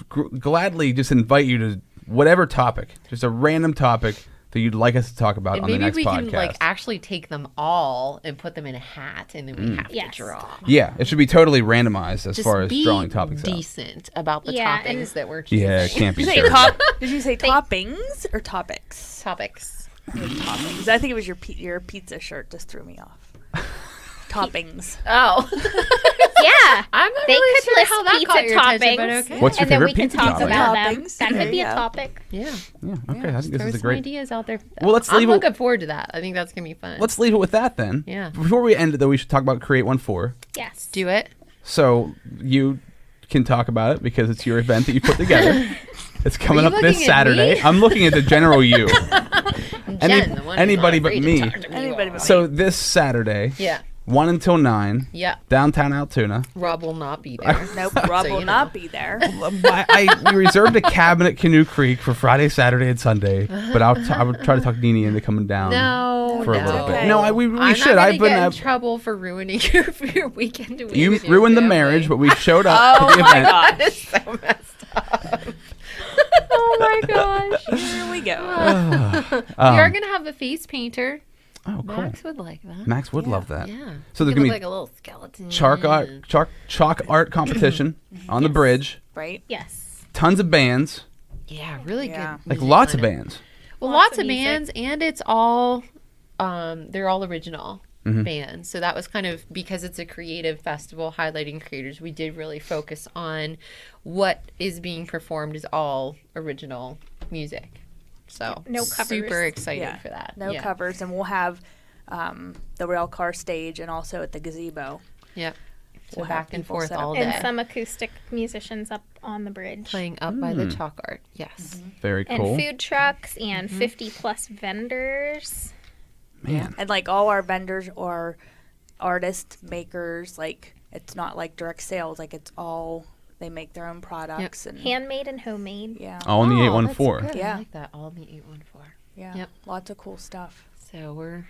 gladly just invite you to whatever topic, just a random topic that you'd like us to talk about
And
on the
maybe
next
we
podcast.
can like actually take them all and put them in a hat, and then we have
Yes.
to draw.
Yeah, it should be totally randomized as
Just
far as
be
drawing topics out.
decent about the
Yeah,
toppings
and-
that we're choosing.
Yeah, it can't be
Did you say
serious.
did you say toppings or topics?
Topics.
Toppings. I think it was your pizza shirt just threw me off. Toppings.
Oh,
Yeah,
I'm not
they
really
could
sure
list
how that
pizza
caught your attention,
toppings.
but okay.
What's your
and then
favorite
we can
pizza
talk
topping?
about them.
Toppings.
That
There
could be
you
a
go.
topic.
Yeah.
Yeah, okay. I think this
Throw
is a
some
great.
ideas out there.
Well, let's
I'm
leave it-
looking forward to that. I think that's gonna be fun.
Let's leave it with that then.
Yeah.
Before we end it, though, we should talk about Create 1-4.
Yes.
do it.
So you can talk about it because it's your event that you put together. It's coming
you
up this
looking at
Saturday.
me?
I'm looking at the general you.
Jen, the one who's
anybody
not
but
afraid to
me.
talk to
Anybody but
So this Saturday,
Yeah.
1 until 9,
Yeah.
downtown Altoona.
Rob will not be there.
Nope,
So
Rob
you
will
know.
not be there.
We reserved a cabin at Canoe Creek for Friday, Saturday, and Sunday. But I would try to talk Nene into coming down
No,
for a
no.
little bit.
Okay.
No, we
I'm
should.
not
I've
gonna
been.
get in trouble for ruining your weekend. Away
You
with your
ruined the
family.
marriage, but we showed up to the
Oh my
event.
gosh.
That is so messed up. oh my gosh.
Here we go.
We are gonna have a face painter.
Oh, cool.
Max would like that.
Max would love that.
Yeah.
So there's
He
gonna
could
be
look like a little skeleton.
chalk art competition on the bridge.
Right?
Yes.
Tons of bands,
Yeah, really
Yeah.
good.
like
music
lots
on
of
it.
bands.
Well,
Lots
lots
of
of
music.
bands, and it's all, they're all original
Mm-hmm.
bands. So that was kind of, because it's a creative festival highlighting creators, we did really focus on what is being performed is all original music. So
No covers.
super excited
Yeah.
for that.
No
yeah.
covers, and we'll have the rail car stage and also at the gazebo.
Yep. So
We'll have
back and
people
forth
set up
all
And
day.
some acoustic musicians up on the bridge.
Playing up by the chalk art. Yes.
Very
And
cool.
food trucks and 50 plus vendors.
Man.
And like all our vendors are artists, makers. Like it's not like direct sales. Like it's all they make their own products and
Handmade and homemade.
yeah,
All in the
Oh, that's
814.
good.
Yeah.
I like that. All in the 814.
yeah,
Yep.
lots of cool stuff.
So we're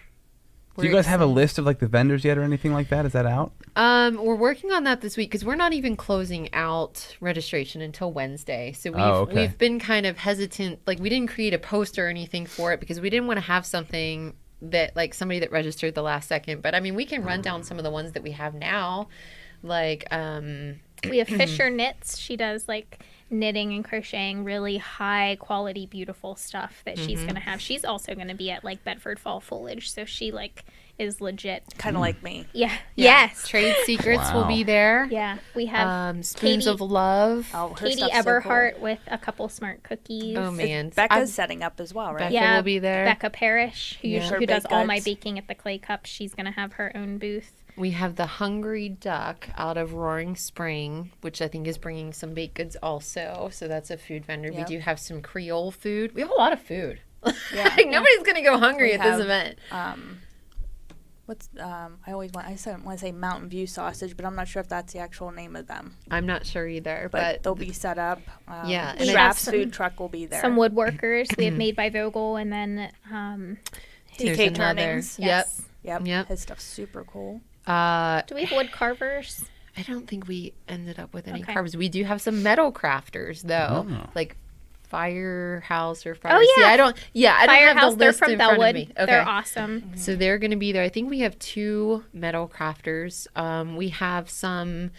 Do you guys have a list of like the vendors yet or anything like that? Is that out?
We're working on that this week because we're not even closing out registration until Wednesday. So we've been kind of hesitant. Like we didn't create a poster or anything for it because we didn't want to have something that like somebody that registered the last second. But I mean, we can run down some of the ones that we have now. Like
We have Fisher Knits. She does like knitting and crocheting, really high quality, beautiful stuff that she's going to have. She's also going to be at like Bedford Fall Foliage. So she like is legit.
Kind of like me.
Yeah. Yes.
Trade Secrets will
Wow.
be there.
Yeah. We have
Spoons
Katie-
of Love.
Oh, her
Katie
stuff's so
Eberhardt with a couple smart cookies.
Oh man,
Becca's setting up as well, right?
Becca
Yeah,
will be there.
Becca Parrish, who
Yeah.
usually
Her
who does
baked
all my
goods.
baking at the Clay Cup. She's going to have her own booth.
We have the Hungry Duck out of Roaring Spring, which I think is bringing some baked goods also. So that's a food vendor.
Yep.
We do have some Creole food. We have a lot of food.
Yeah.
Like, nobody's gonna go hungry
We
at this
have,
event.
I want to say Mountain View sausage, but I'm not sure if that's the actual name of them.
I'm not sure either,
But
but
they'll be set up.
Yeah, and
we have
Raph's
some-
food truck will be there.
Some woodworkers we have made by Vogel, and then
there's
DK
another.
Turnings.
yes.
Yep.
His stuff's super cool.
Do we have wood carvers?
I don't think we ended up with any
Okay.
carvers. We do have some metal crafters though,
Oh.
like Firehouse or Fire.
Oh, yeah.
See, I don't have
Firehouse,
the
they're
list
from
in front of
Bellwood.
me. Okay.
They're awesome.
So they're going to be there. I think we have 2 metal crafters. We have some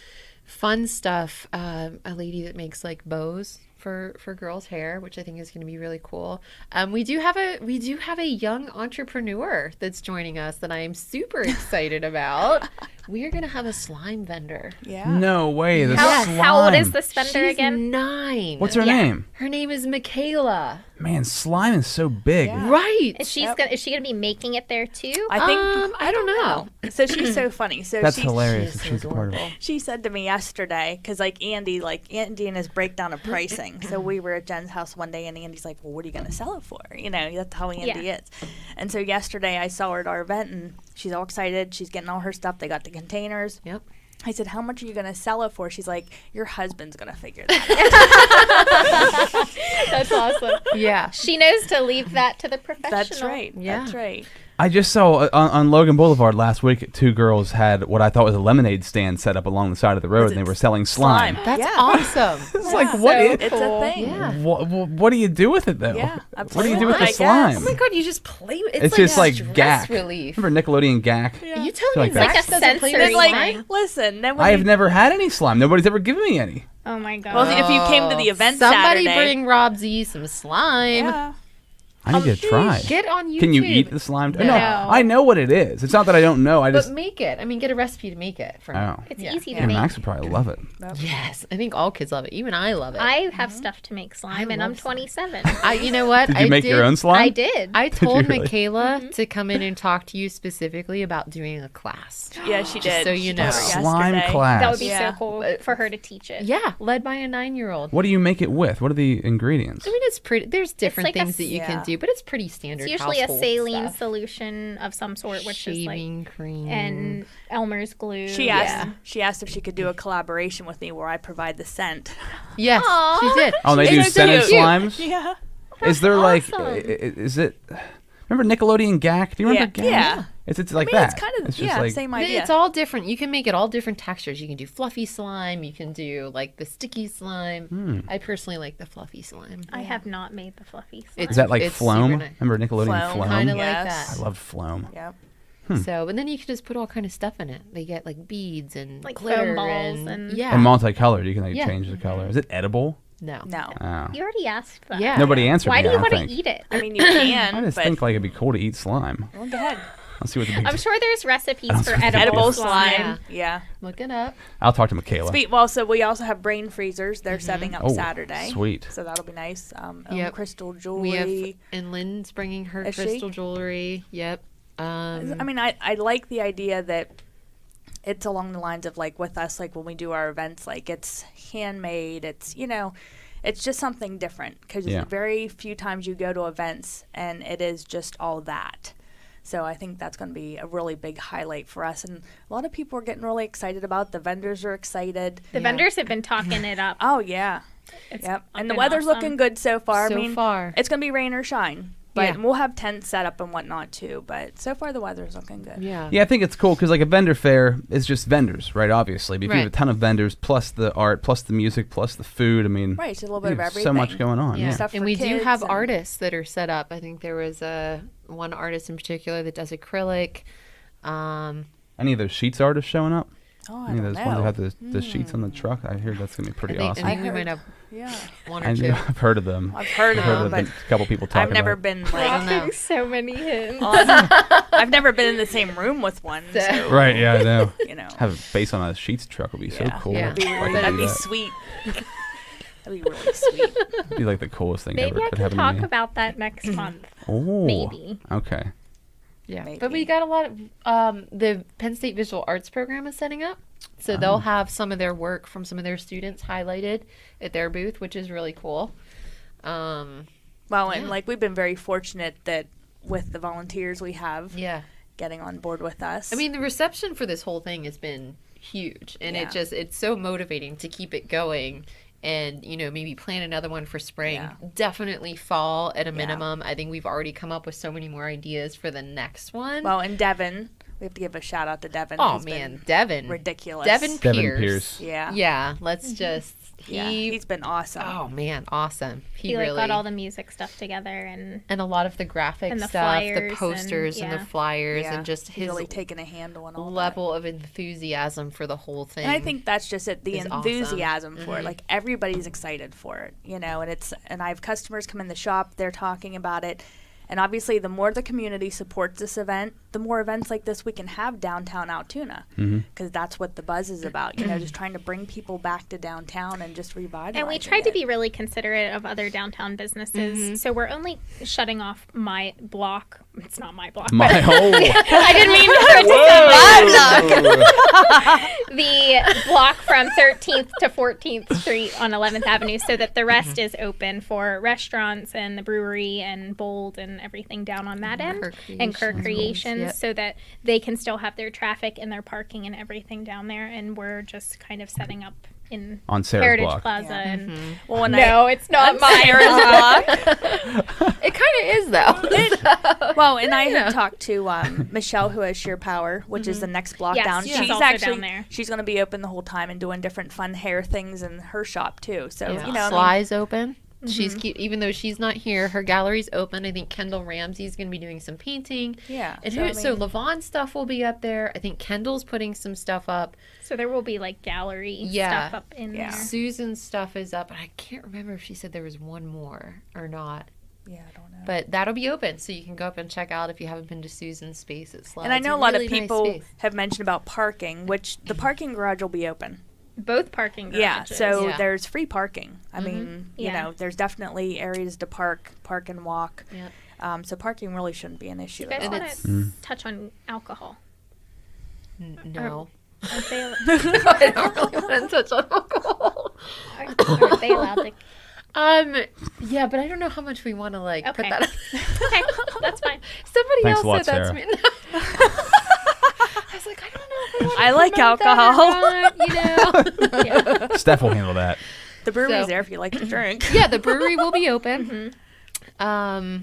fun stuff. A lady that makes like bows for girls' hair, which I think is going to be really cool. We do have a young entrepreneur that's joining us that I am super excited about. We are going to have a slime vendor.
Yeah.
No way. The slime.
How old is this vendor
She's
again?
9.
What's her
Yeah.
name?
Her name is Michaela.
Man, slime is so big.
Yeah.
Right.
Is she gonna be making it there too?
I think.
I don't know.
So she's so funny. So
That's
she's,
hilarious.
she's
If
so
she's a part of it.
adorable.
She said to me yesterday, because Andy and his breakdown of pricing. So we were at Jen's house one day, and Andy's like, "Well, what are you going to sell it for?" You know, that's how Andy is. And so yesterday I saw her at our event, and she's all excited. She's getting all her stuff. They got the containers.
Yep.
I said, "How much are you going to sell it for?" She's like, "Your husband's going to figure that out."
That's awesome.
Yeah.
She knows to leave that to the professional.
That's right.
Yeah.
That's right.
I just saw on Logan Boulevard last week, 2 girls had what I thought was a lemonade stand set up along the side of the road, and they were selling slime.
That's
Yeah.
awesome.
It's like, what?
So
It's
cool.
a thing.
Yeah.
What do you do with it though?
Yeah,
What do you do with
absolutely.
the
I guess.
slime?
Oh my god, you just play with
It's just like
stress
gack.
relief.
Remember Nickelodeon gack?
You telling
Feel
me
like that's-
Max
Like a
doesn't play with
sensory
Then,
slime?
like, listen. Then when
I have
you-
never had any slime. Nobody's ever given me any.
Oh my god.
Well, if you came to the event
Somebody
Saturday,
bring Rob Z some slime.
yeah.
I need to try.
Get on YouTube.
Can you eat the slime?
No.
No, I know what it is. It's not that I don't know. I
But
just.
make it. I mean, get a recipe to make it. From
Oh.
it's
Yeah.
easy to
And
make.
Max would probably love it.
Yes, I think all kids love it. Even I love it.
I have stuff to make slime, and I'm
love slime.
27.
You know what?
Did you make your own slime?
I did.
I told
really?
Michaela to come in and talk to you specifically about doing a class.
Yeah, she
Just
did.
so you
She
know.
did
A
slime
yesterday.
class.
That would be
Yeah.
so cool for her to teach it.
Yeah, led by a 9-year-old.
What do you make it with? What are the ingredients?
I mean, it's pretty. There's different
like a
things that you
yeah.
can do, but it's pretty standard.
It's usually a
household
saline
stuff.
solution of some sort, which is like
Shaving cream
and Elmer's glue.
She asked if she could do a collaboration with me where I provide the scent.
Yes,
Aw.
she did.
Oh, they
She
do
did
scented
too.
slimes?
Yeah.
Is there like,
awesome.
is it, remember Nickelodeon gack? Do you remember
Yeah.
gack?
Yeah.
It's like
I mean,
that.
it's kind of
It's just like,
same idea.
It's all different. You can make it all different textures. You can do fluffy slime. You can do like the sticky slime. I personally like the fluffy slime.
I have not made the fluffy slime.
It's-
is that like
it's
Floam?
super nice.
Remember Nickelodeon
Floam,
Floam?
Kind of
Yes.
like
I
that.
loved Floam.
Yep.
So, and then you can just put all kind of stuff in it. They get like beads and
Like
glitter
foam balls and-
yeah.
And multicolored. You can like
Yeah.
change the color. Is it edible?
no.
No.
Oh.
You already asked that.
Yeah.
Nobody answered
Why
me,
do
I
you
don't
want to
think.
eat it?
I mean, you can,
I just
but
think like it'd be cool to eat slime.
well, go ahead.
I'll see what the big
I'm sure there's recipes
don't
for
think
edible,
Edible
slime.
slime. Yeah.
Look it up.
I'll talk to Michaela.
Well, so we also have brain freezers. They're setting up
Oh,
Saturday.
sweet.
So that'll be nice.
Yep.
Crystal
We
jewelry.
have, and Lynn's bringing her
Is she?
crystal jewelry. Yep.
I mean, I like the idea that it's along the lines of like with us, like when we do our events, like it's handmade. It's, it's just something different because
Yeah.
very few times you go to events and it is just all that. So I think that's going to be a really big highlight for us. And a lot of people are getting really excited about it. The vendors are excited.
The vendors have been talking it up.
Oh, yeah.
It's
Yep. And the
been
weather's
awesome.
looking good so far.
So
I mean,
far.
it's going to be rain or shine. But
Yeah.
and we'll have tents set up and whatnot too. But so far the weather's looking good.
Yeah.
Yeah, I think it's cool because like a vendor fair is just vendors, right? Obviously, but if you have a
Right.
ton of vendors, plus the art, plus the music, plus the food, I mean,
Right, it's a little
you
bit of
have
everything.
so much going on.
Yeah.
Yeah.
Stuff
And
for
we do
kids
have
and-
artists that are set up. I think there was one artist in particular that does acrylic.
Any of those sheets artists showing up?
Oh, I
Any of
don't
those ones that
know.
have the sheets on the truck? I hear that's gonna be pretty
I
awesome.
think we
heard-
might have
Yeah.
one
I
or two.
I've heard of them.
I've heard of
I've heard
them,
of
but
a couple people talking
I've never
about
been
I
like
don't know.
So many hints.
I've never been in the same room with one. So,
it. Right, yeah, I know. Have a face on a sheets truck would be so
Yeah.
cool.
Yeah.
That'd be,
If I could
that'd
do
be
that.
sweet. That'd be really sweet.
It'd be like the coolest thing
Maybe
ever.
I
Could
can
happen to
talk
me.
about that next month.
Oh,
Maybe.
Okay.
Yeah,
Maybe.
but we got a lot of the Penn State Visual Arts program is setting up, so
Oh.
they'll have some of their work from some of their students highlighted at their booth, which is really cool.
Well, and like we've been very fortunate that with the volunteers we have getting on board with us.
I mean, the reception for this whole thing has been huge, and it's so motivating to keep it going. And, you know, maybe plan another one for spring. Definitely fall at a minimum. I think we've already come up with so many more ideas for the next one.
Well, and Devin, we have to give a shout out to Devin.
Oh, man, Devin.
Ridiculous.
Devin Pierce.
Yeah.
Yeah, let's just...
he's been awesome.
Oh, man, awesome.
He like, got all the music stuff together and
a lot of the graphic
and the
stuff,
flyers
the posters and the flyers, and just his
really taking a handle on all
level of enthusiasm for the whole thing.
And I think that's just it, the enthusiasm
awesome.
for it. Like everybody's excited for it, you know, and I have customers come in the shop, they're talking about it. And obviously, the more the community supports this event, the more events like this we can have downtown Altoona. Because that's what the buzz is about, you know, just trying to bring people back to downtown and just revitalize it.
And we tried to be really considerate of other downtown businesses. So we're only shutting off my block. It's not my block.
My whole.
I didn't mean to the block from 13th to 14th Street on 11th Avenue, so that the rest is open for restaurants and the brewery and Bold and everything down on that end, and Kirk Creations, so that they can still have their traffic and their parking and everying down there. And we're just kind of setting up in
on Sarah's
Heritage
block.
Plaza. And
well,
no, it's not my block.
It kind of is, though.
Well, and I had talked to Michelle, who has Sheer Power, which is the next block down.
She's also
actually
down there.
She's going to be open the whole time and doing different fun hair things in her shop too. So you know,
Sly's open. She's even though she's not here, her gallery's open. I think Kendall Ramsey's going to be doing some painting.
Yeah.
And so Levon's stuff will be up there. I think Kendall's putting some stuff up.
So there will be like gallery stuff up in there.
Susan's stuff is up, and I can't remember if she said there was one more or not.
Yeah, I don't know.
But that'll be open, so you can go up and check out if you haven't been to Susan's space at Sly's.
And I know a lot of people have mentioned about parking, which the parking garage will be open.
Both parking garages.
Yeah, so there's free parking. I mean, you know, there's definitely areas to park and walk.
Yeah.
So parking really shouldn't be an issue
You guys
at all.
want to touch on alcohol?
No.
Are they,
I don't really want to touch on alcohol.
are they allowed to?
Yeah, but I don't know how much we want to put that.
Okay, that's fine.
Somebody
Thanks
else
a lot,
said that
Sarah.
to me. I was like, I don't know if I want to
I like
promote
alcohol.
that or not, you know.
Steph will handle that.
The brewery's there if you like to drink.
Yeah, the brewery will be open. Yeah.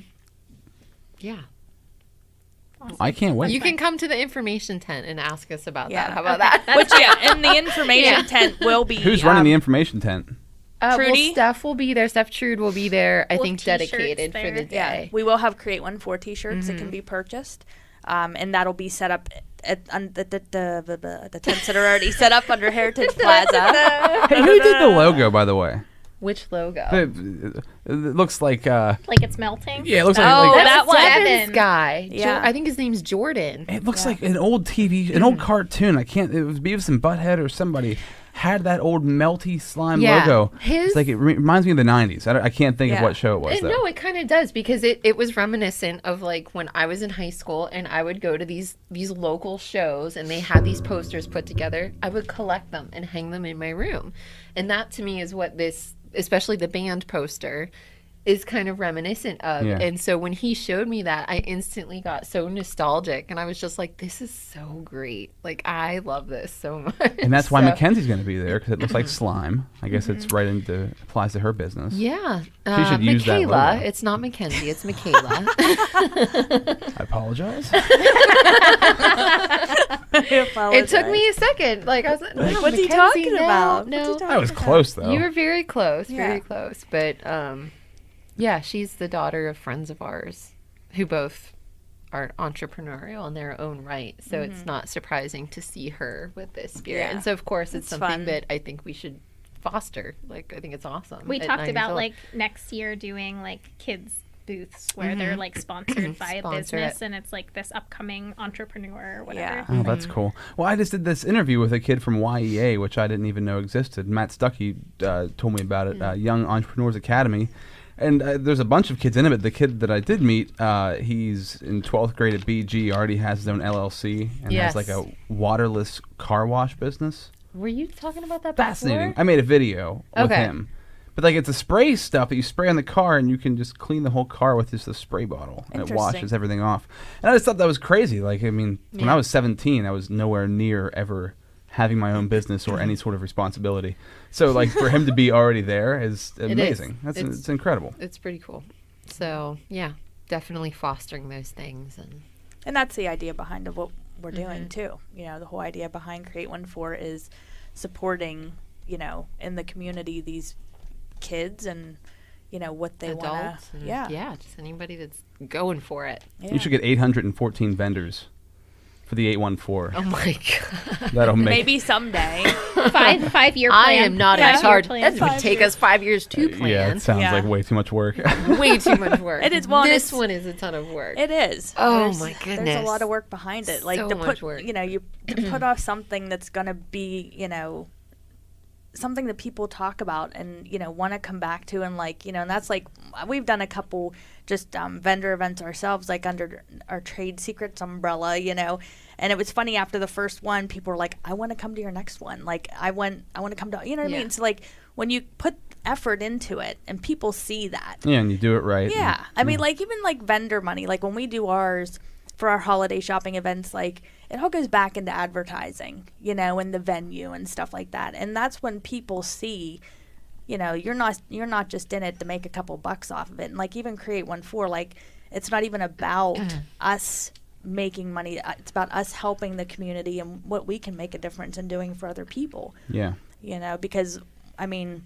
I can't wait.
You can come to the information tent and ask us about
Yeah.
that. How about that?
Which, and the information tent will be...
Who's running the information tent?
Trudy?
Well, Steph will be there. Steph Trude will be there, I
We'll
think,
t-shirts
dedicated for
there.
the day.
We will have Create 1 4 t-shirts that can be purchased. And that'll be set up at the tents that are already set up under Heritage Plaza.
Hey, who did the logo, by the way?
Which logo?
It looks like...
Like it's melting?
yeah, it looks
Oh,
like...
that one.
Devin's guy.
Yeah.
I think his name's Jordan.
It looks like an old TV, an old cartoon. I can't... It was Beavis and Butthead or somebody had that old melty slime logo. It's like it reminds me of the 90s. I can't think of what show it was, though.
No, it kind of does, because it was reminiscent of when I was in high school and I would go to these local shows and they had these posters put together. I would collect them and hang them in my room. And that to me is what this, especially the band poster, is kind of reminiscent of.
Yeah.
And so when he showed me that, I instantly got so nostalgic, and I was just like, this is so great. I love this so much.
And that's why Mackenzie's going to be there, because it looks like slime. I guess it's applies to her business.
Yeah.
She should use that
Michaela.
logo.
It's not Mackenzie, it's Michaela.
I apologize.
It took me a second. I was like, no,
What's he
Mackenzie,
talking
no,
about?
No.
I was close, though.
You were very close,
Yeah.
very close. But yeah, she's the daughter of friends of ours who both are entrepreneurial in their own right. So it's not surprising to see her with this spirit.
Yeah.
And so, of course, it's something
fun.
that I think we should foster. I think it's awesome.
We
at
talked
9 years
about
old.
next year doing kids booths where they're sponsored by a
Sponsor
business,
it.
and it's this upcoming entrepreneur or whatever.
Yeah.
Oh, that's cool. Well, I just did this interview with a kid from YEA, which I didn't even know existed. Matt Stuckey told me about it, Young Entrepreneurs Academy. And there's a bunch of kids in it, but the kid that I did meet, he's in 12th grade at BG, already has his own LLC, and has a waterless car wash business.
Were you talking about that
Fascinating.
before?
I made a video with him. But like it's a spray stuff that you spray on the car, and you can just clean the whole car with just a spray bottle, and it washes everything off. And I just thought that was crazy. Like, I mean, when I was 17, I was nowhere near ever having my own business or any sort of responsibility. So like for him to be already there is amazing. It's incredible.
It's pretty cool. So yeah, definitely fostering those things,
and that's the idea behind of what we're doing too. You know, the whole idea behind Create 1-4 is supporting, you know, in the community these kids and, you know, what they want to.
Yeah, just anybody that's going for it.
You should get 814 vendors for the 814.
Oh my god.
That'll make
maybe someday.
5-year plan.
I am not in charge. That would take
5
us 5 years to plan.
Yeah, it sounds like way too much work.
Way too much work.
It is.
This one is a ton of work.
It is.
Oh my goodness.
There's a lot of work behind it. Like
So
to
much
put,
work.
you know, you to put off something that's going to be, you know, something that people talk about and, you know, want to come back to, and like, you know, and that's like we've done a couple just vendor events ourselves, like under our Trade Secrets umbrella, you know. And it was funny, after the first one, people were like, I want to come to your next one. Like, I want to come to, you know what I mean? So like when you put effort into it and people see that.
Yeah, and you do it right.
Yeah. I mean, like even like vendor money, like when we do ours for our holiday shopping events, like it all goes back into advertising, you know, and the venue and stuff like that. And that's when people see, you know, you're not just in it to make a couple bucks off of it. And like even Create 1-4, like it's not even about us making money. It's about us helping the community and what we can make a difference in doing for other people.
Yeah.
You know, because I mean,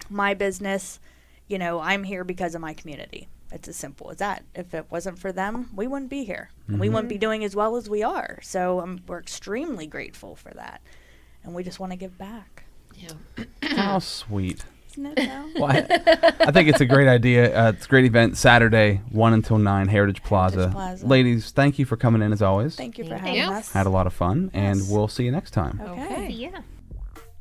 my business, you know, I'm here because of my community. It's as simple as that. If it wasn't for them, we wouldn't be here. And we wouldn't be doing as well as we are. So we're extremely grateful for that. And we just want to give back.
Yeah.
How sweet.
Isn't it now?
Well, I think it's a great idea. It's a great event, Saturday, 1 until 9, Heritage Plaza. Ladies, thank you for coming in as always.
Thank you for
Thank
having
you.
us.
Had a lot of fun, and we'll see you next time.
Okay.
Yeah.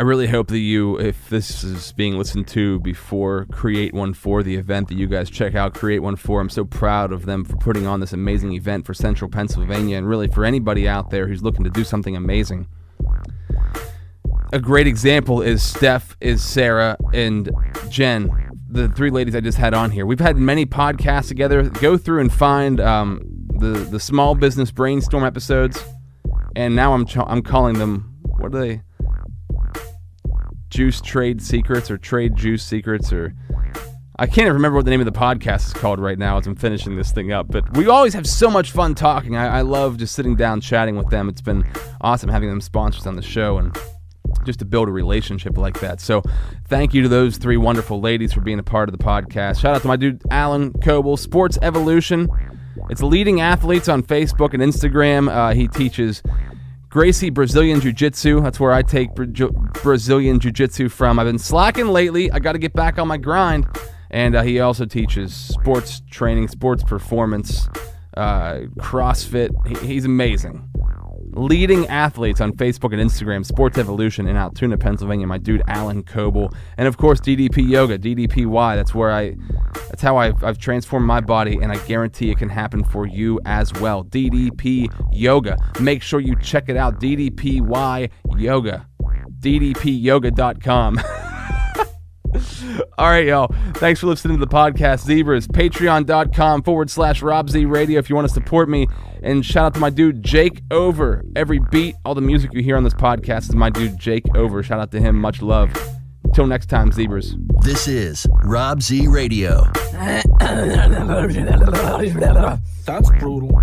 I really hope that you, if this is being listened to before Create 1-4, the event, that you guys check out Create 1-4. I'm so proud of them for putting on this amazing event for Central Pennsylvania, and really for anybody out there who's looking to do something amazing. A great example is Steph, is Sarah, and Jenn, the three ladies I just had on here. We've had many podcasts together. Go through and find the small business brainstorm episodes, and now I'm calling them, what are they? Juice Trade Secrets or Trade Juice Secrets, or I can't even remember what the name of the podcast is called right now as I'm finishing this thing up. But we always have so much fun talking. I love just sitting down chatting with them. It's been awesome having them sponsors on the show and just to build a relationship like that. So thank you to those three wonderful ladies for being a part of the podcast. Shout out to my dude Alan Coble, Sports Evolution. It's leading athletes on Facebook and Instagram. He teaches Gracie Brazilian Jiu-Jitsu. That's where I take Brazilian Jiu-Jitsu from. I've been slacking lately. I got to get back on my grind. And he also teaches sports training, sports performance, CrossFit. He's amazing. Leading athletes on Facebook and Instagram, Sports Evolution in Altoona, Pennsylvania. My dude Alan Coble, and of course DDP Yoga, DDPY. That's how I've transformed my body, and I guarantee it can happen for you as well. DDP Yoga. Make sure you check it out. DDPY Yoga. DDPyoga.com. All right, y'all. Thanks for listening to the podcast. Zebras, patreon.com/RobZRadio if you want to support me. And shout out to my dude, Jake Over. Every beat, all the music you hear on this podcast is my dude, Jake Over. Shout out to him. Much love. Till next time, Zebras.
This is Rob Z Radio.
That's brutal.